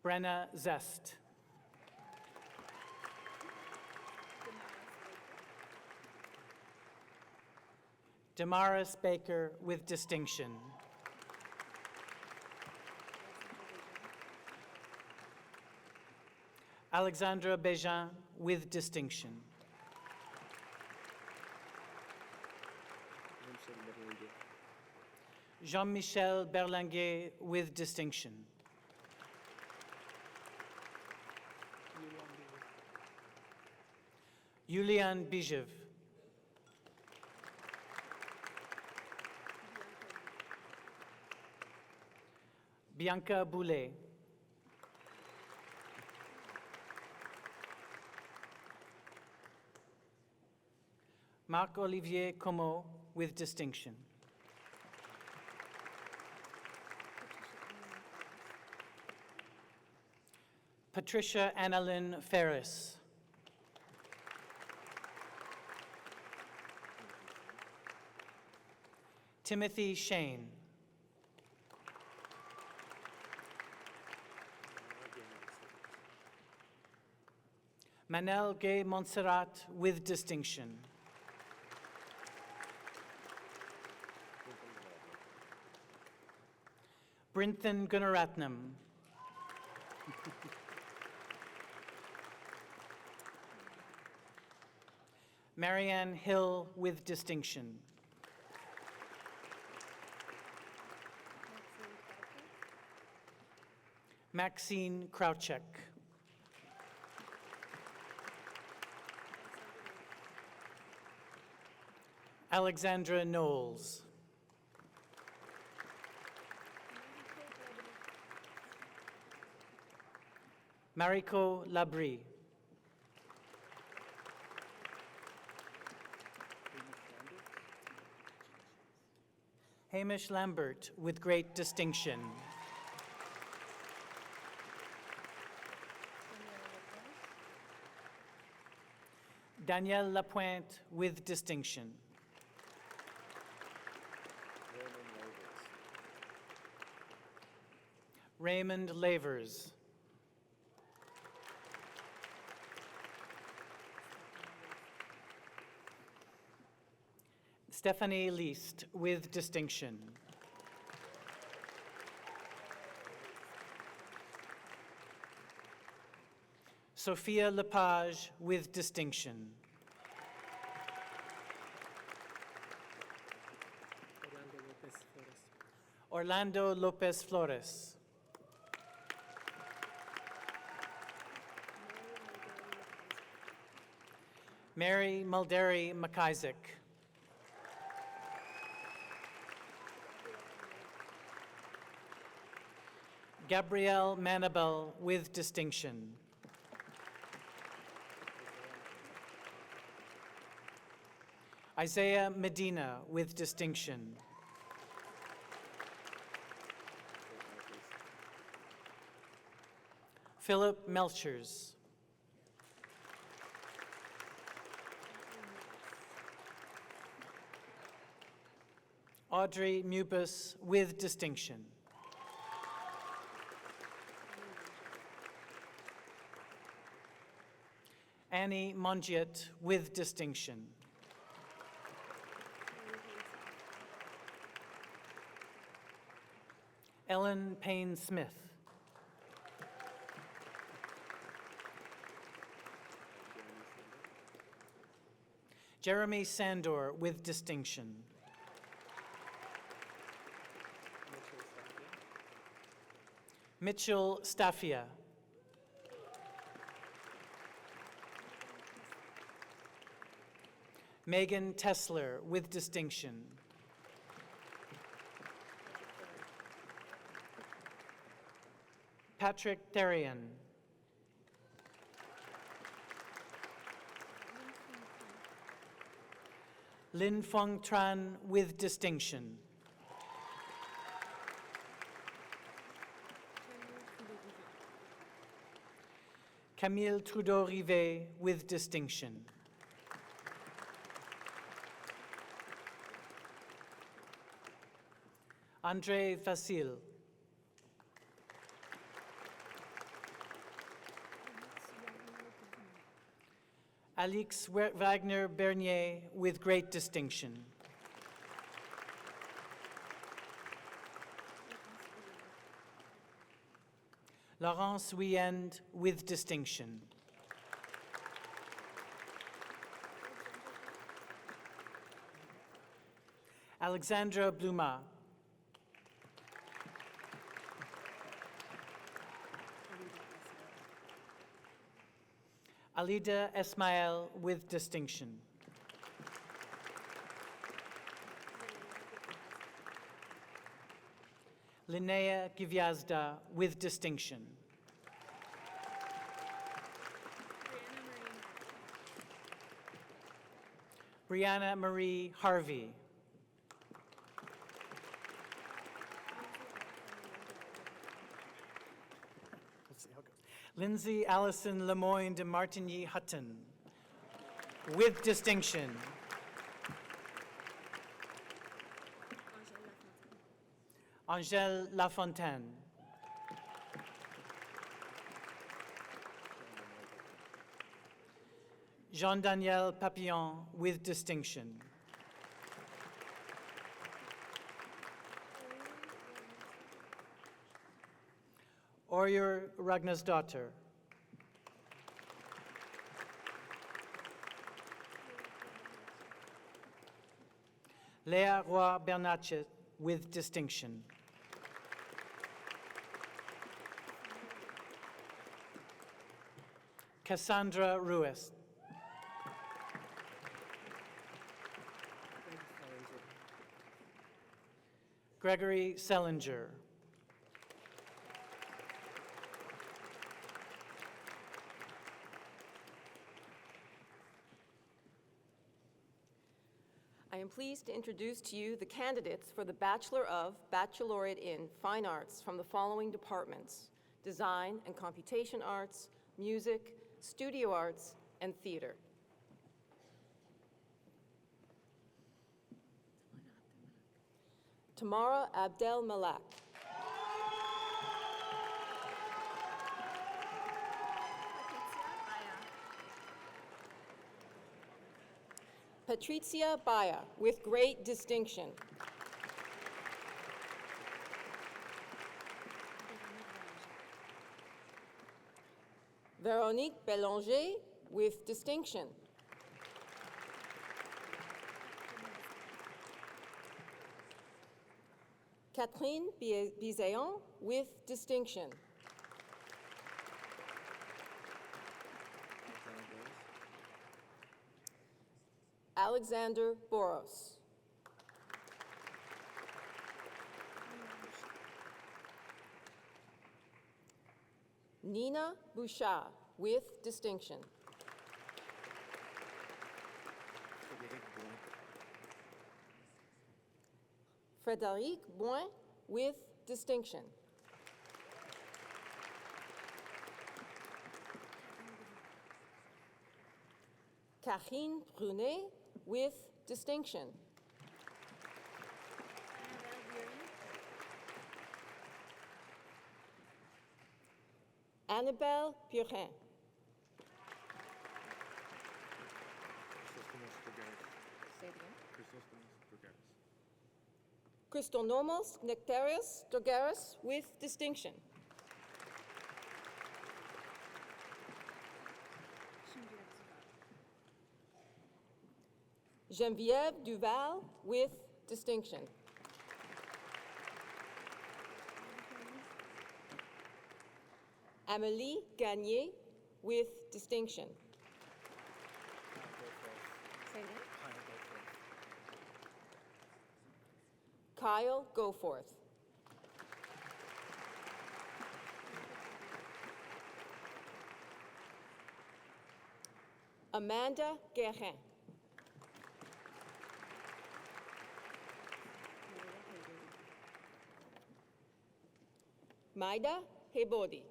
Brenna Zest. Damaris Baker with distinction. Alexandra Bejin with distinction. Jean-Michel Berlinguet with distinction. Yulian Bijev. Bianca Boulet. Marc-Olivier Comeau with distinction. Patricia Annalyn Ferris. Timothy Shane. Manel Gay Montserrat with distinction. Brinton Gunaratnam. Marianne Hill with distinction. Maxine Krauchek. Alexandra Knowles. Mariko Labrie. Hamish Lambert with great distinction. Danielle Lapointe with distinction. Raymond Lavers. Stephanie Least with distinction. Sophia Lepage with distinction. Orlando Lopez Flores. Mary Mulderry McIsaac. Gabrielle Manabel with distinction. Isaiah Medina with distinction. Philip Melchers. Audrey Mubus with distinction. Annie Mongiet with distinction. Ellen Payne Smith. Jeremy Sandor with distinction. Mitchell Staffia. Megan Tesler with distinction. Patrick Therian. Lin Fong Tran with distinction. Camille Trudeau-Rivet with distinction. André Vassil. Alix Wagner Bernier with great distinction. Laurence Wiend with distinction. Alexandra Bluma. Alida Esmael with distinction. Linnea Givyazda with distinction. Brianna Marie Harvey. Lindsay Allison Lemoyne de Martigny Hutton, with distinction. Angèle Lafontaine. Jean-Daniel Papillon, with distinction. Oryor Ragnarsdottir. Léa Roy Bernatchez, with distinction. Cassandra Ruiz. Gregory Sellinger. I am pleased to introduce to you the candidates for the Bachelor of, Baccalaureate in Fine Arts from the following departments: Design and Computation Arts, Music, Studio Arts, and Theater. Tamara Abdel Malak. Patrizia Baya, with great distinction. Véronique Bélanger, with distinction. Catherine Bizéon, with distinction. Alexander Boros. Nina Bouchard, with distinction. Frédéric Boin, with distinction. Karine Brunet, with distinction. Annabelle Purin. Christonomos Nectarius Dogaris, with distinction. Geneviève Duval, with distinction. Amélie Gagné, with distinction. Kyle Goforth. Amanda Guérin. Maida Hebodi.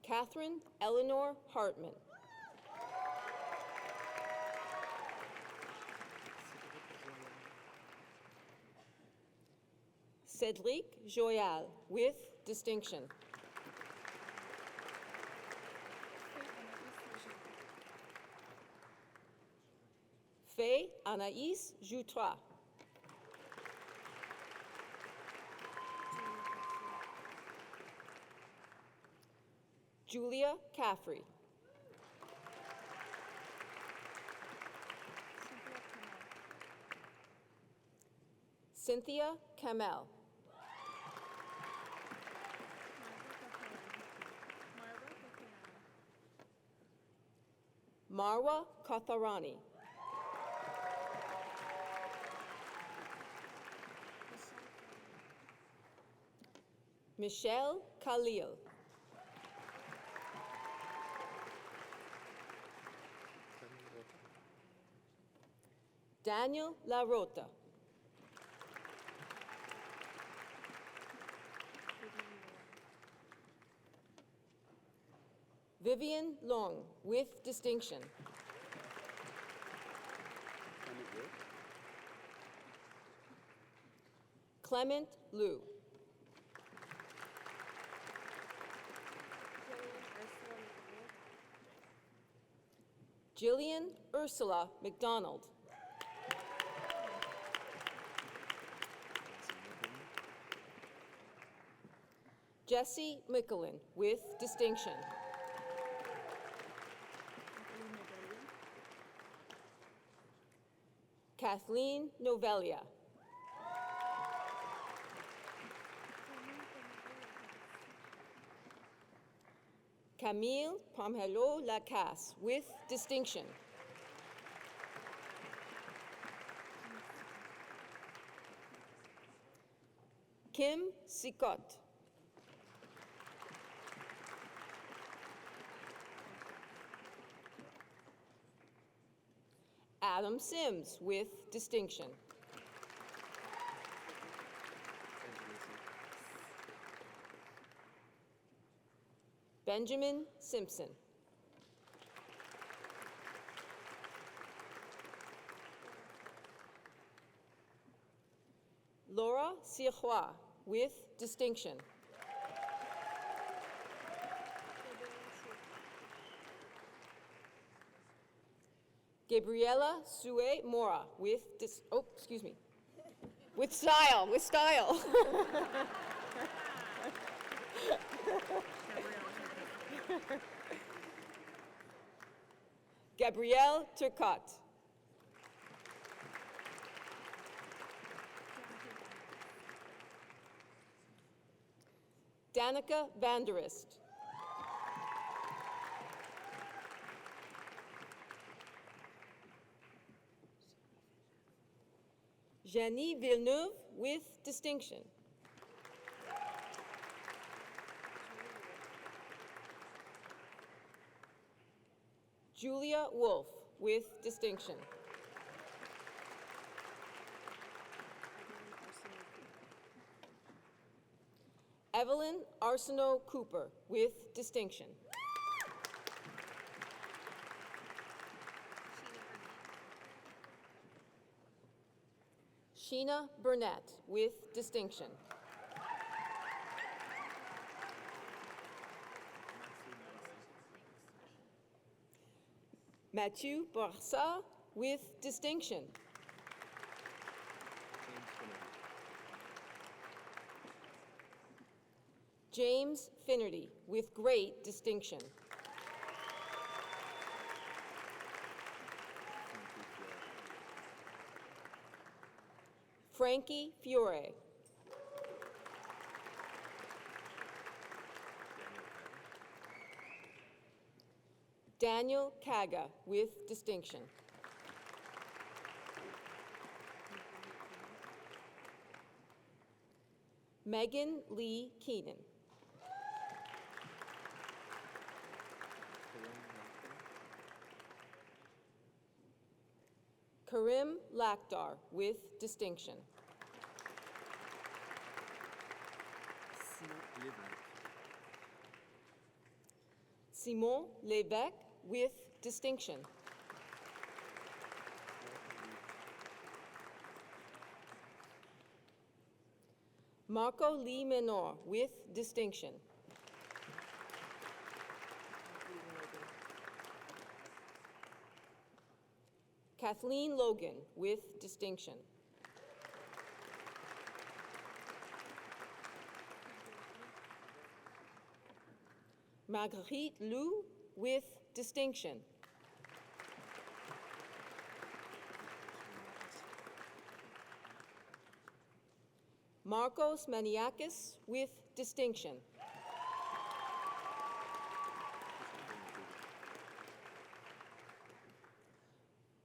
Catherine Eleanor Hartman. Cédric Joyal, with distinction. Faye Anaïs Joutra. Julia Caffrey. Cynthia Kamel. Marwa Kotharani. Michelle Khalil. Daniel La Rota. Vivian Long, with distinction. Clement Liu. Jillian Ursula McDonald. Jesse Mickelin, with distinction. Kathleen Novelia. Camille Pomelo Lacasse, with distinction. Kim Sikot. Adam Sims, with distinction. Benjamin Simpson. Laura Sirois, with distinction. Gabriela Sue Mora, with with style. Gabrielle Turcotte. Danica Vanderist. Jenny Villeneuve, with distinction. Julia Wolf, with distinction. Evelyn Arsenault Cooper, with distinction. Sheena Burnett, with distinction. Mathieu Barsa, with distinction. James Finnerty, with great distinction. Frankie Fiore. Daniel Kaga, with distinction. Megan Lee Keenan. Karim Lakhdar, with distinction. Simon Lévesque, with distinction. Marco Lee Menor, with distinction. Kathleen Logan, with distinction. Marguerite Lou, with distinction. Marcos Maniakis, with distinction.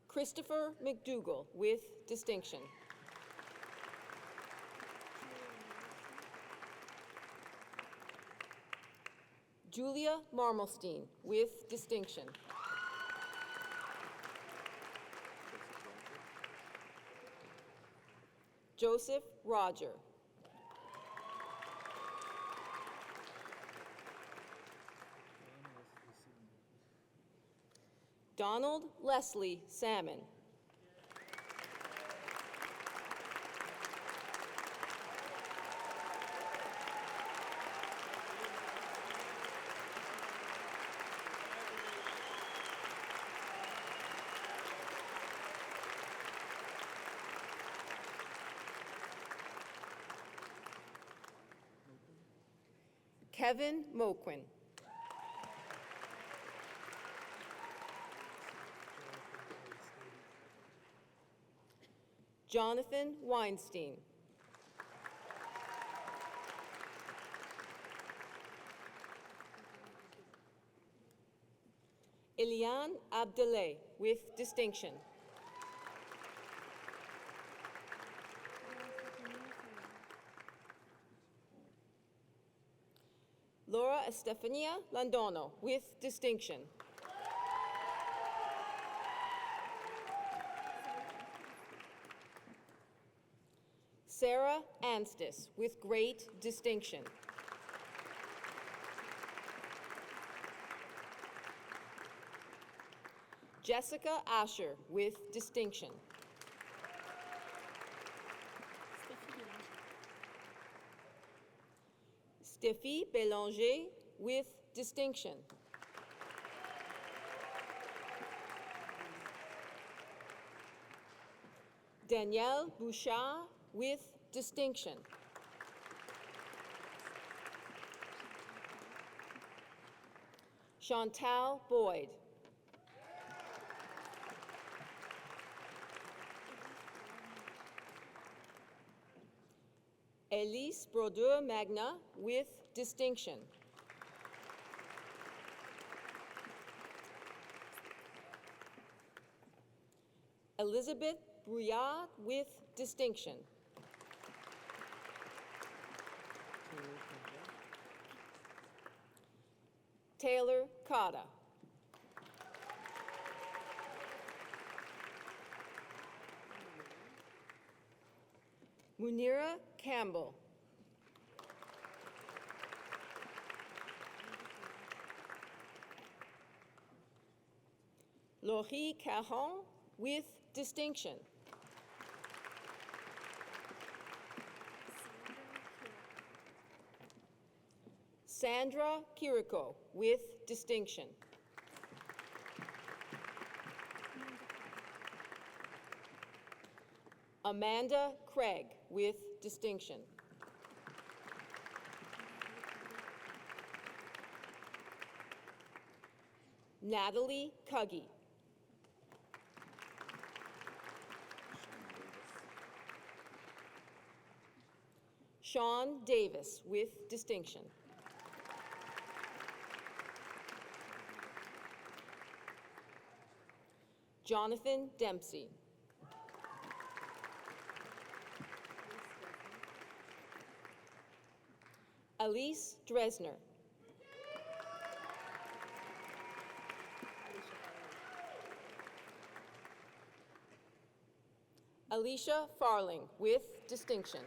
Christopher McDougall, with distinction. Julia Marmelstein, with distinction. Joseph Roger. Donald Leslie Salmon. Kevin Moquin. Jonathan Weinstein. Ilian Abdeleh with distinction. Laura Estefania Landono with distinction. Sarah Anstis with great distinction. Jessica Asher with distinction. Stéphie Bélanger with distinction. Danielle Bouchard with distinction. Chantal Boyd. Elise Brodeur Magna with distinction. Elizabeth Brouillard with distinction. Taylor Cotta. Munira Campbell. Laurie Caron with distinction. Sandra Kiriko with distinction. Amanda Craig with distinction. Natalie Cuggy. Sean Davis with distinction. Jonathan Dempsey. Elise Dresner. Alicia Farling with distinction.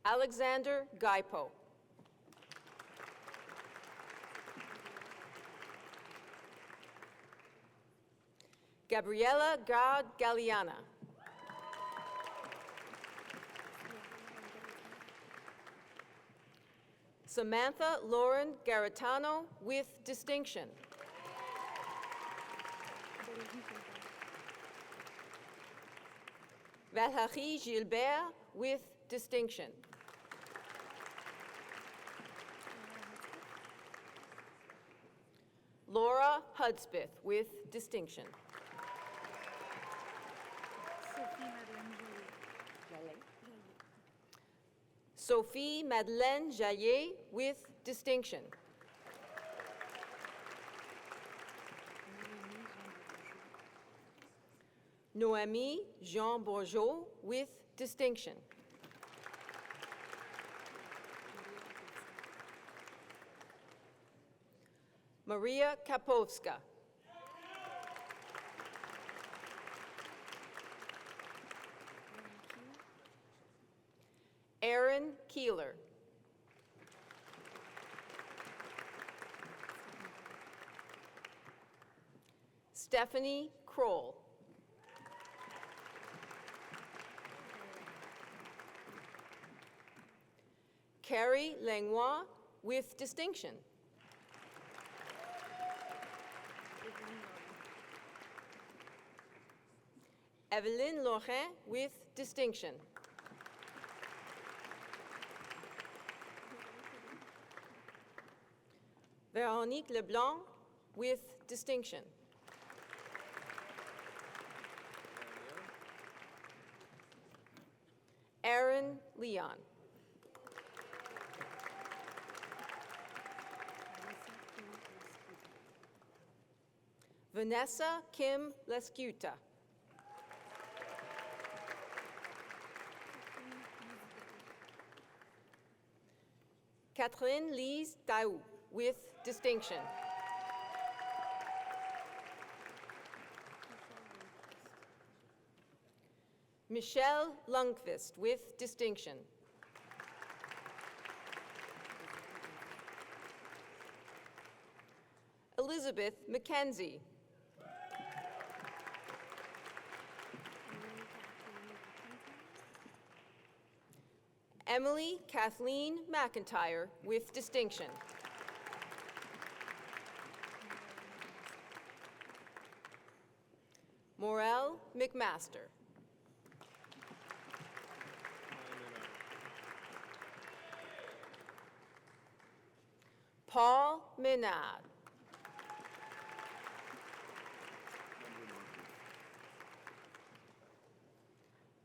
Alexander Gaipo. Gabriela Gard Galliana. Samantha Lauren Garitano with distinction. Valérie Gilbert with distinction. Laura Hudspeth with distinction. Sophie Madeleine Jaillet with distinction. Noémie Jean Bourgeot with distinction. Maria Kapovska. Aaron Keeler. Stephanie Kroll. Carrie Langlois with distinction. Evelyn Laurent with distinction. Véronique Leblanc with distinction. Aaron Leon. Vanessa Kim Lescuta. Catherine Lise Daou with distinction. Michelle Lundqvist with distinction. Elizabeth McKenzie. Emily Kathleen McIntyre with distinction. Morel McMaster. Paul Menard.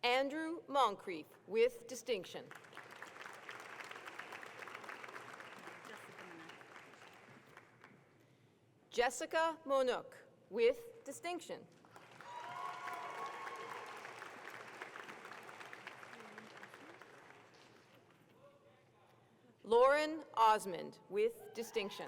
Andrew Moncrief with distinction. Jessica Monuk with distinction. Lauren Osmond with distinction.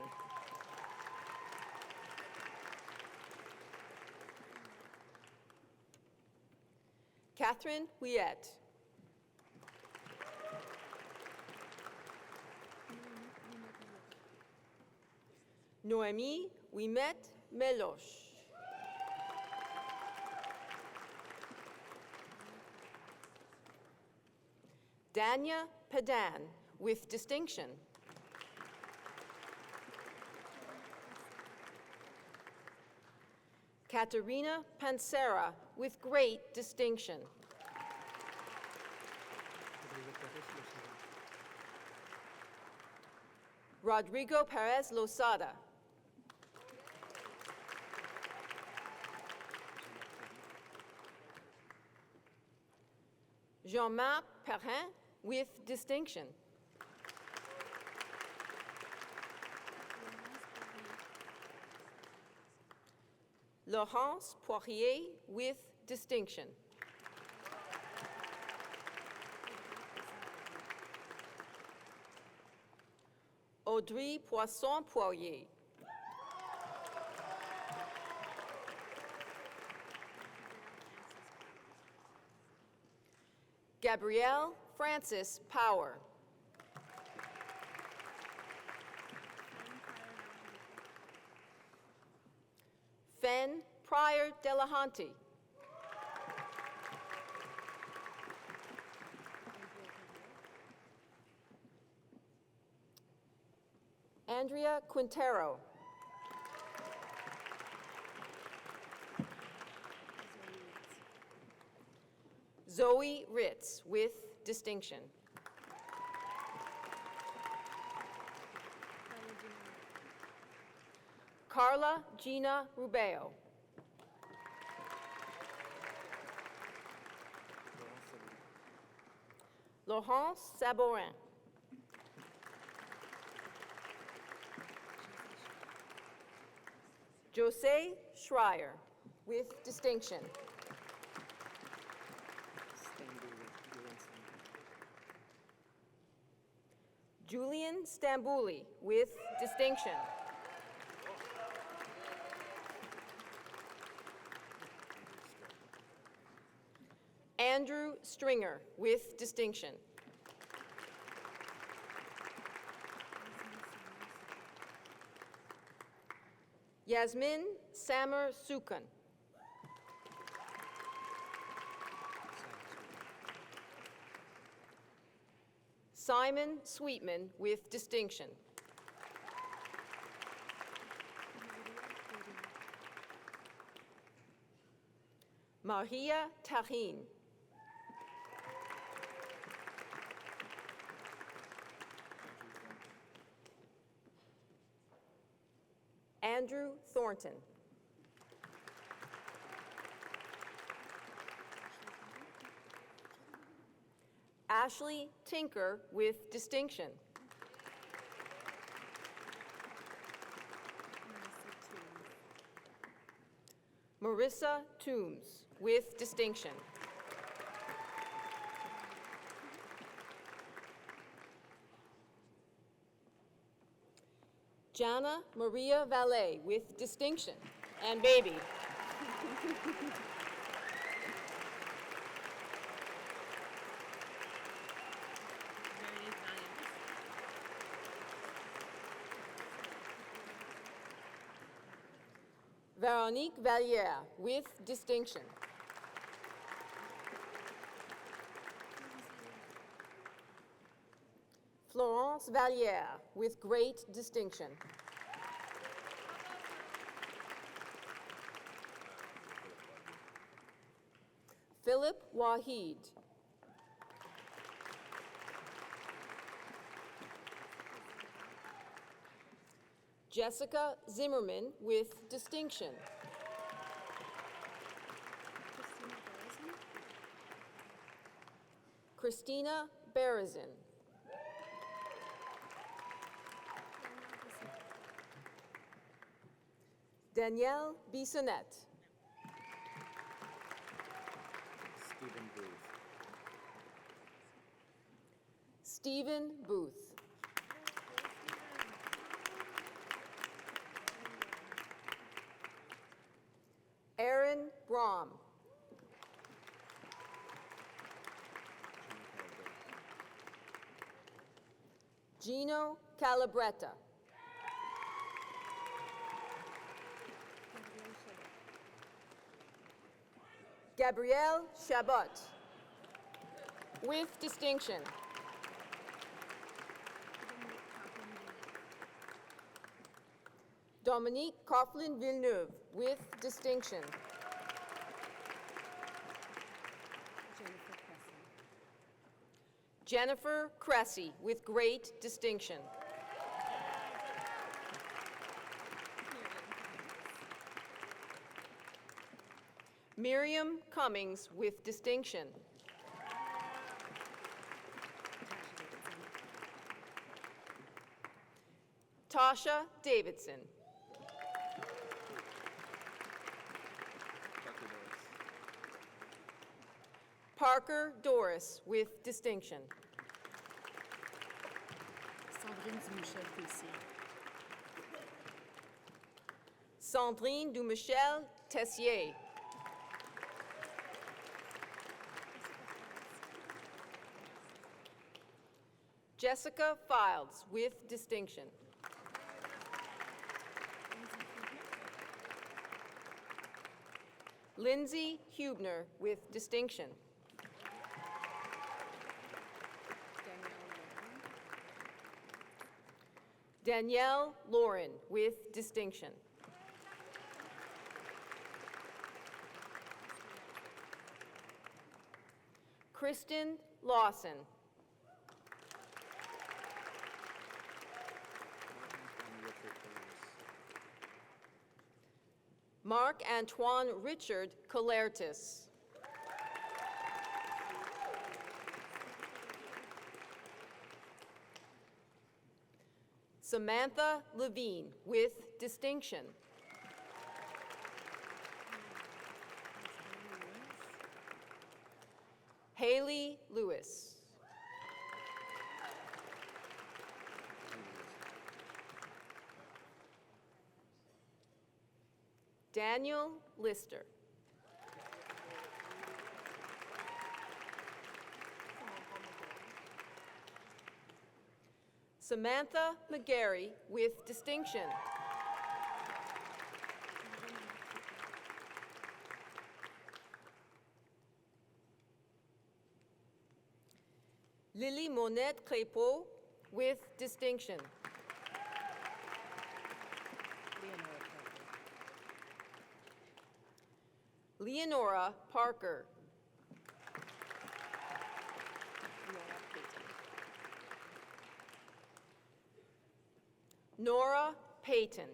Catherine Ouiette. Noémie Ouimet Meloche. Dania Padan with distinction. Katerina Pansera with great distinction. Rodrigo Perez Losada. Jean-Marc Perrin with distinction. Laurence Poirier with distinction. Audrey Poisson-Poirier. Gabrielle Francis Power. Fen Pryor Delahanty. Andrea Quintero. Zoe Ritz with distinction. Carla Gina Rubeo. Laurence Saborin. Jose Schreier with distinction. Julian Stambouli with distinction. Andrew Stringer with distinction. Yasmin Samer Sukan. Simon Sweetman with distinction. Maria Tahin. Andrew Thornton. Ashley Tinker with distinction. Marissa Toombs with distinction. Jana Maria Valet with distinction and baby. Veronique Valliere with distinction. Florence Valliere with great distinction. Philip Wahid. Jessica Zimmerman with distinction. Christina Berezin. Danielle Bissonnette. Stephen Booth. Stephen Booth. Aaron Brom. Gino Calabretta. Gabrielle Chabot with distinction. Dominique Coughlin Villeneuve with distinction. Jennifer Cressy with great distinction. Miriam Cummings with distinction. Tasha Davidson. Parker Doris with distinction. Sandrine Dumichel Tessier. Jessica Files with distinction. Lindsay Hubner with distinction. Danielle Lauren with distinction. Kristen Lawson. Mark Antoine Richard Colertis. Samantha Levine with distinction. Haley Lewis. Daniel Lister. Samantha McGarry with distinction. Lily Monette Crépeau with distinction. Leonora Parker. Nora Payton.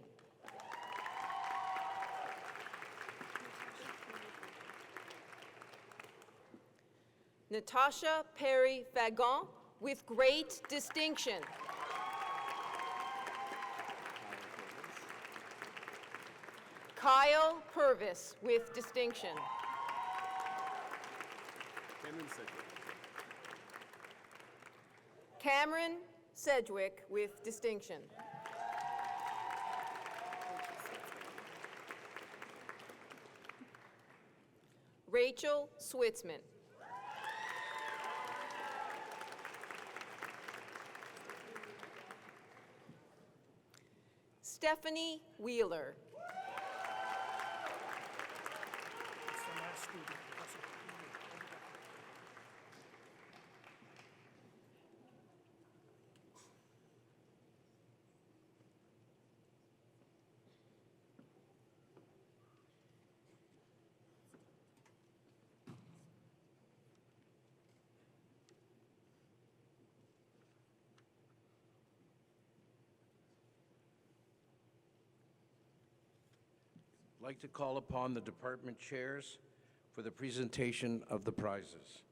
Natasha Perry Fagon with great distinction. Kyle Purvis with distinction. Cameron Sedgwick with distinction. Rachel Switzman. Stephanie Wheeler. I'd like to call upon the department chairs for the presentation of the prizes.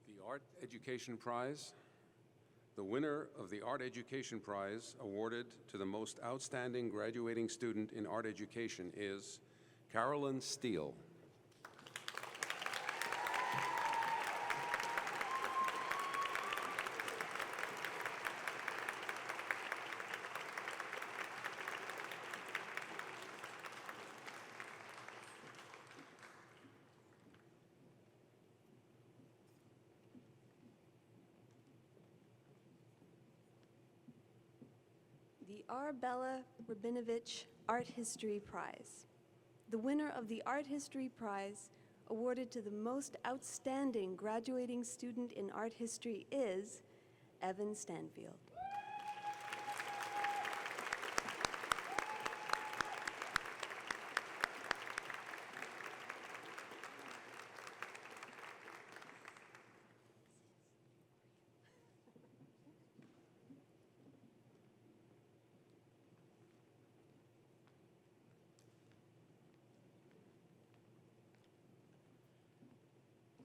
The Art Education Prize. The winner of the Art Education Prize, awarded to the most outstanding graduating student in art education, is Carolyn Steele. The Arbella Rabinovich Art History Prize. The winner of the Art History Prize, awarded to the most outstanding graduating student in art history, is Evan Stanfield.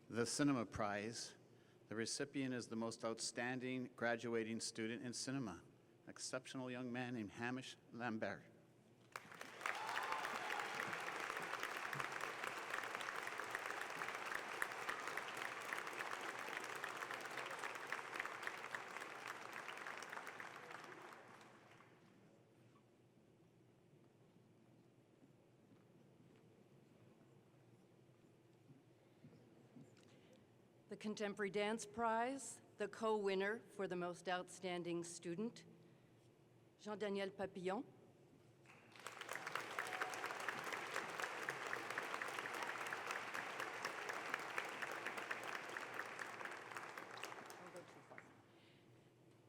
The Cinema Prize. The recipient is the most outstanding graduating student in cinema, an exceptional young man named Hamish Lambert. The Contemporary Dance Prize, the co-winner for the most outstanding student, Jean-Daniel Papillon.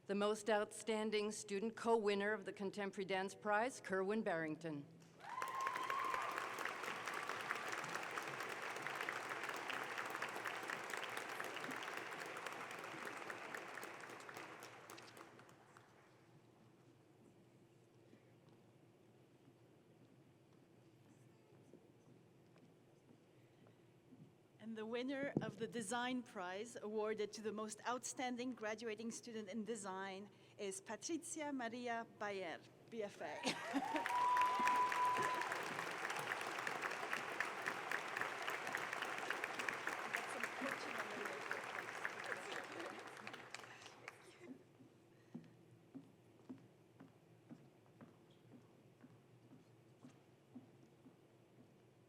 The most outstanding student co-winner of the Contemporary Dance Prize, Kerwin Barrington. And the winner of the Design Prize, awarded to the most outstanding graduating student in design, is Patricia Maria Bayer, BFA.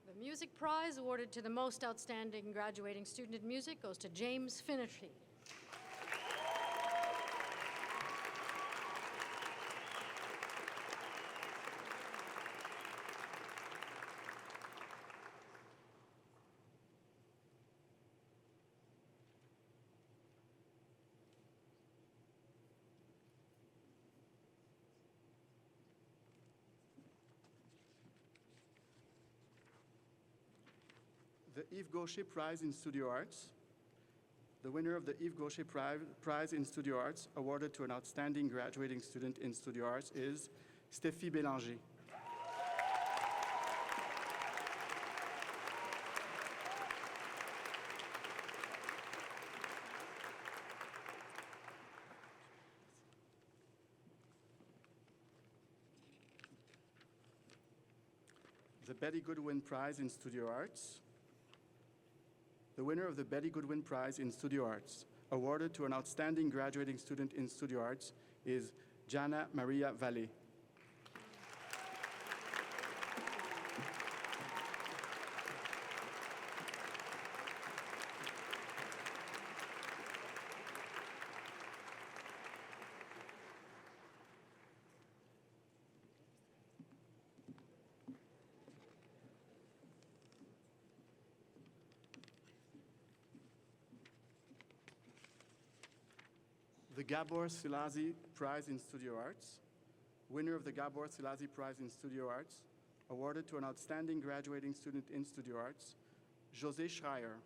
The music prize awarded to the most outstanding graduating student in music goes to James Finnerty. The Yves Gaucher Prize in Studio Arts. The winner of the Yves Gaucher Prize in Studio Arts, awarded to an outstanding graduating student in Studio Arts, is Stéphie Bélanger. The Betty Goodwin Prize in Studio Arts. The winner of the Betty Goodwin Prize in Studio Arts, awarded to an outstanding graduating student in Studio Arts, is Jana Maria Valle. The Gabor Szilasi Prize in Studio Arts. Winner of the Gabor Szilasi Prize in Studio Arts, awarded to an outstanding graduating student in Studio Arts, José Schreier.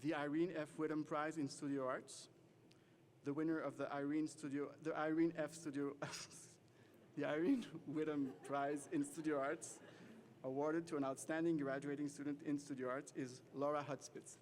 The Irene F. Whittam Prize in Studio Arts. The winner of the Irene Whittam Prize in Studio Arts, awarded to an outstanding graduating student in Studio Arts, is Laura Hudspitz.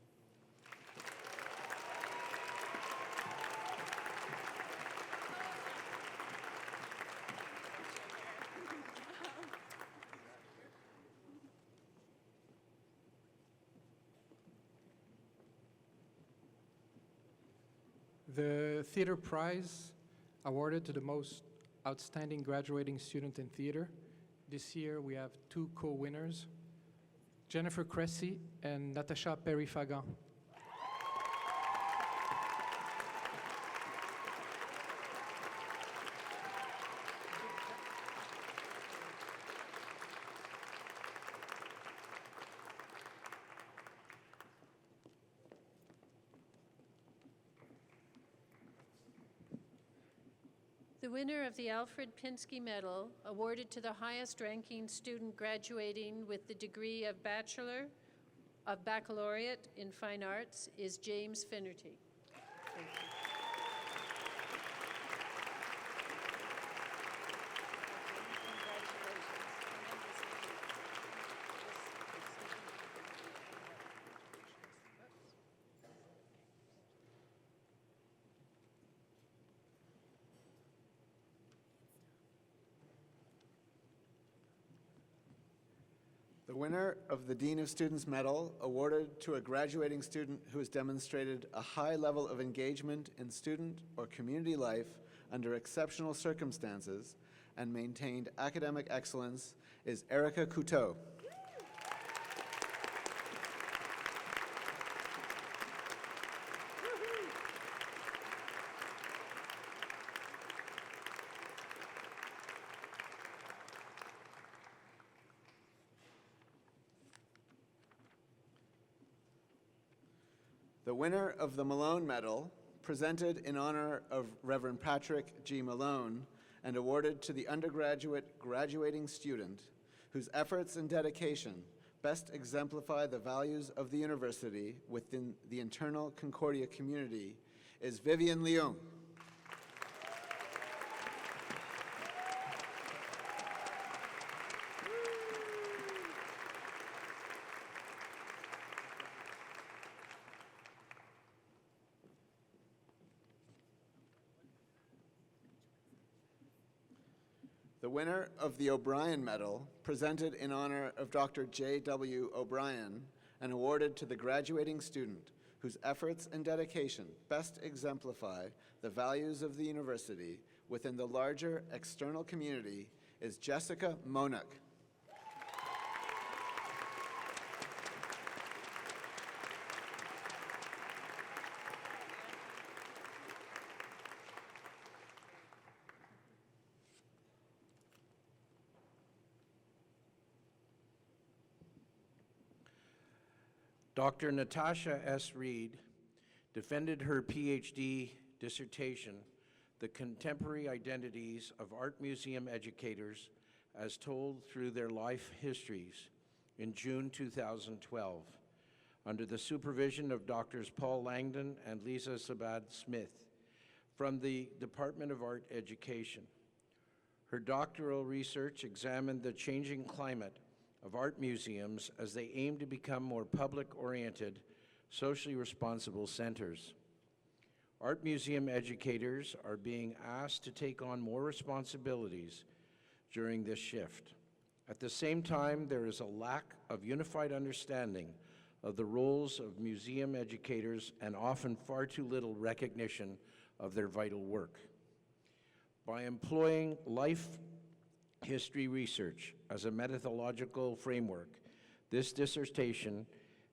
The Theater Prize, awarded to the most outstanding graduating student in theater. This year we have two co-winners, Jennifer Cressy and Natasha Perry-Fagan. The winner of the Alfred Pinsky Medal, awarded to the highest-ranking student graduating with the degree of Bachelor of Baccalaureate in Fine Arts, is James Finnerty. Thank you. The winner of the Dean of Students Medal, awarded to a graduating student who has demonstrated a high level of engagement in student or community life under exceptional circumstances and maintained academic excellence, is Erica Couteau. The winner of the Malone Medal, presented in honor of Reverend Patrick G. Malone and awarded to the undergraduate graduating student whose efforts and dedication best exemplify the values of the university within the internal Concordia community, is Vivian Leung. The winner of the O'Brien Medal, presented in honor of Dr. J.W. O'Brien and awarded to the graduating student whose efforts and dedication best exemplify the values of the university within the larger external community, is Jessica Monuk. Dr. Natasha S. Reed defended her PhD dissertation, The Contemporary Identities of Art Museum Educators as Told Through Their Life Histories, in June 2012, under the supervision of Drs. Paul Langdon and Lisa Sabad-Smith from the Department of Art Education. Her doctoral research examined the changing climate of art museums as they aim to become more public-oriented, socially responsible centers. Art museum educators are being asked to take on more responsibilities during this shift. At the same time, there is a lack of unified understanding of the roles of museum educators and often far too little recognition of their vital work. By employing life history research as a methodological framework, this dissertation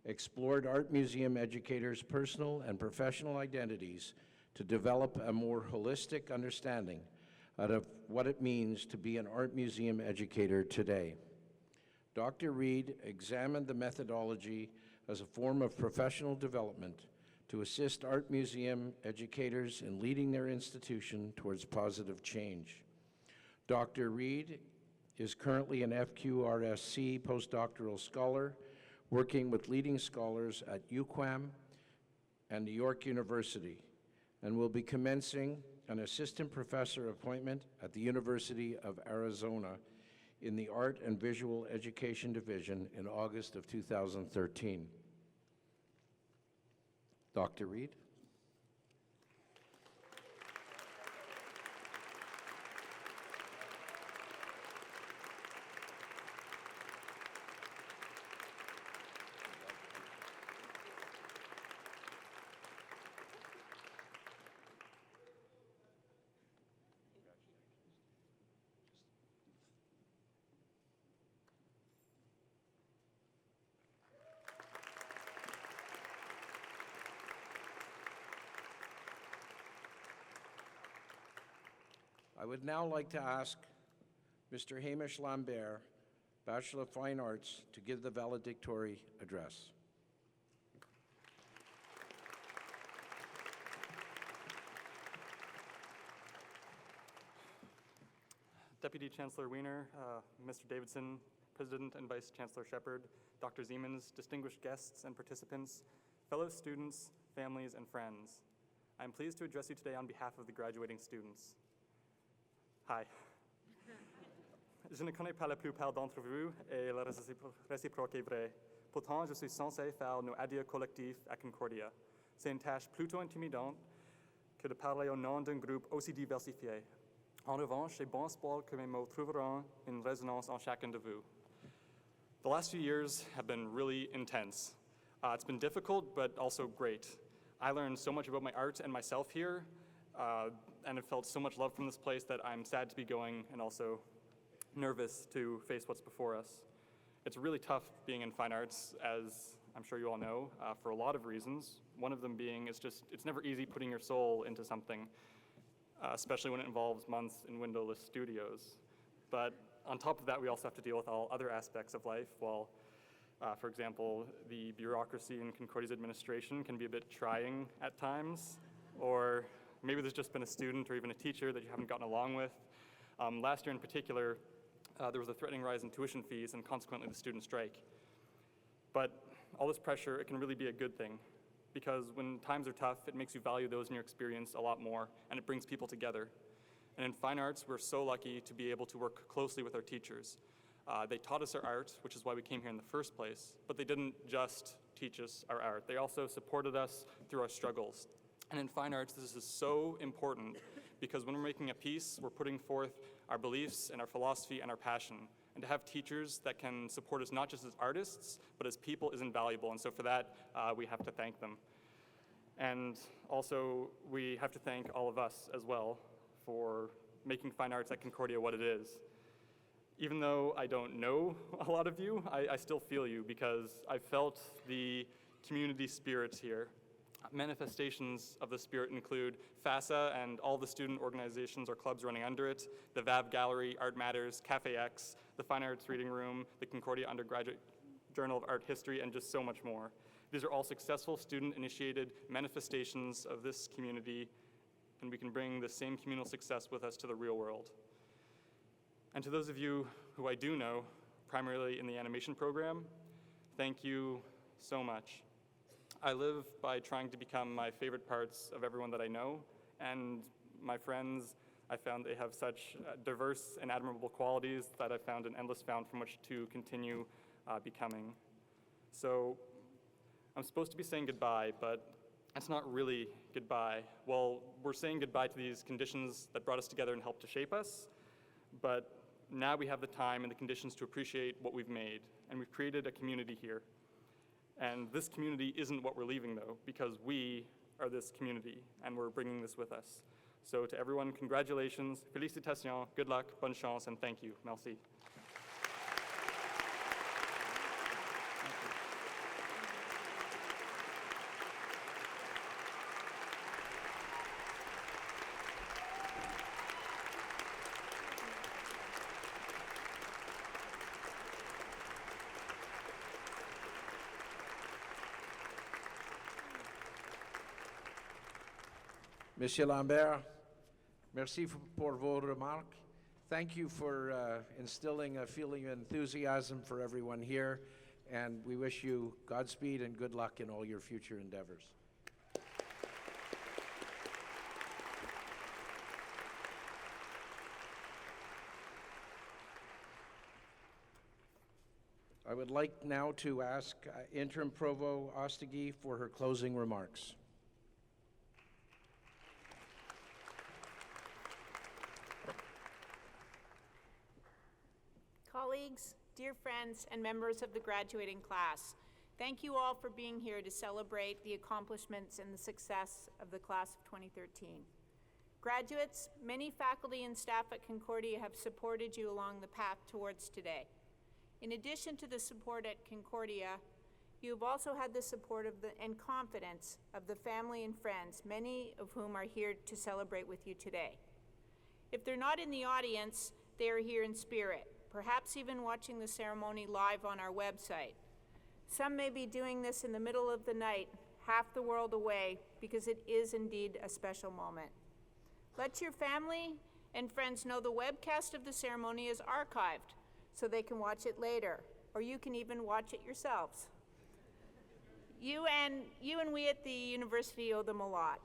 explored art museum educators' personal and professional identities to develop a more holistic understanding of what it means to be an art museum educator today. Dr. Reed examined the methodology as a form of professional development to assist art museum educators in leading their institution towards positive change. Dr. Reed is currently an FQRSC postdoctoral scholar, working with leading scholars at UQAM and New York University, and will be commencing an assistant professor appointment at the University of Arizona in the Art and Visual Education Division in August of 2013. Dr. Reed. I would now like to ask Mr. Hamish Lambert, Bachelor of Fine Arts, to give the valedictory address. Deputy Chancellor Wiener, Mr. Davidson, President and Vice Chancellor Shepard, Dr. Siemens, distinguished guests and participants, fellow students, families, and friends. I am pleased to address you today on behalf of the graduating students. Hi. Je ne connais pas la plupart d'entre vous et la réciproque est vraie. Pourtant, je suis censé faire nos adieux collectifs à Concordia. C'est une tâche plutôt intimidante que de parler au nom d'un groupe aussi diversifié. En revanche, j'ai bon espoir que mes mots trouveront une résonance en chacun de vous. The last few years have been really intense. It's been difficult, but also great. I learned so much about my art and myself here, and have felt so much love from this place that I'm sad to be going and also nervous to face what's before us. It's really tough being in fine arts, as I'm sure you all know, for a lot of reasons. One of them being it's never easy putting your soul into something, especially when it involves months in windowless studios. But on top of that, we also have to deal with all other aspects of life. While, for example, the bureaucracy in Concordia's administration can be a bit trying at times, or maybe there's just been a student or even a teacher that you haven't gotten along with. Last year in particular, there was a threatening rise in tuition fees and consequently the student strike. But all this pressure, it can really be a good thing, because when times are tough, it makes you value those in your experience a lot more, and it brings people together. And in fine arts, we're so lucky to be able to work closely with our teachers. They taught us our art, which is why we came here in the first place, but they didn't just teach us our art. They also supported us through our struggles. And in fine arts, this is so important, because when we're making a piece, we're putting forth our beliefs and our philosophy and our passion. And to have teachers that can support us not just as artists, but as people is invaluable. And so for that, we have to thank them. And also, we have to thank all of us as well for making fine arts at Concordia what it is. Even though I don't know a lot of you, I still feel you because I felt the community spirit here. Manifestations of the spirit include FASA and all the student organizations or clubs running under it, the VAV Gallery, Art Matters, Cafe X, the Fine Arts Reading Room, the Concordia Undergraduate Journal of Art History, and just so much more. These are all successful student-initiated manifestations of this community, and we can bring the same communal success with us to the real world. And to those of you who I do know, primarily in the animation program, thank you so much. I live by trying to become my favorite parts of everyone that I know, and my friends, I found they have such diverse and admirable qualities that I found an endless fount from which to continue becoming. So I'm supposed to be saying goodbye, but it's not really goodbye. Well, we're saying goodbye to these conditions that brought us together and helped to shape us, but now we have the time and the conditions to appreciate what we've made, and we've created a community here. And this community isn't what we're leaving, though, because we are this community, and we're bringing this with us. So to everyone, congratulations, félicitations, good luck, bonne chance, and thank you. Merci. Monsieur Lambert, merci pour vos remarques. Thank you for instilling a feeling of enthusiasm for everyone here, and we wish you Godspeed and good luck in all your future endeavors. I would like now to ask Interim Provost Ostigi for her closing remarks. Colleagues, dear friends, and members of the graduating class, thank you all for being here to celebrate the accomplishments and the success of the class of 2013. Graduates, many faculty and staff at Concordia have supported you along the path towards today. In addition to the support at Concordia, you have also had the support of and confidence of the family and friends, many of whom are here to celebrate with you today. If they're not in the audience, they are here in spirit, perhaps even watching the ceremony live on our website. Some may be doing this in the middle of the night, half the world away, because it is indeed a special moment. Let your family and friends know the webcast of the ceremony is archived, so they can watch it later, or you can even watch it yourselves. You and we at the university owe them a lot.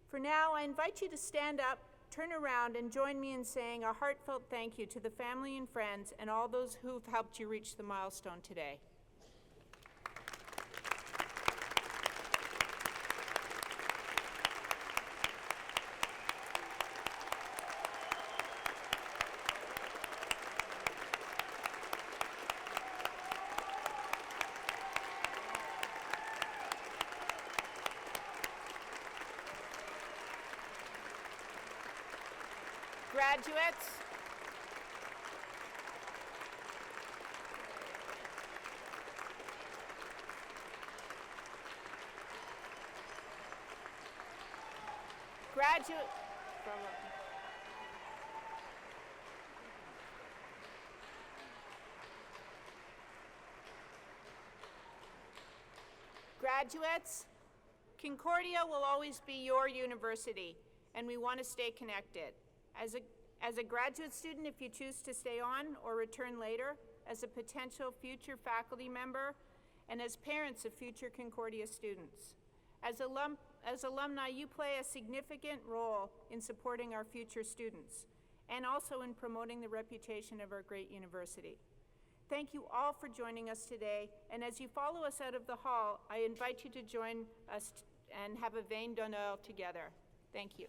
For now, I invite you to stand up, turn around, and join me in saying a heartfelt thank you to the family and friends and all those who've helped you reach the milestone today. Graduates, Graduates, Concordia will always be your university, and we want to stay connected. As a graduate student, if you choose to stay on or return later, as a potential future faculty member, and as parents of future Concordia students. As alumni, you play a significant role in supporting our future students, and also in promoting the reputation of our great university. Thank you all for joining us today, and as you follow us out of the hall, I invite you to join us and have a vein d'honneur together. Thank you.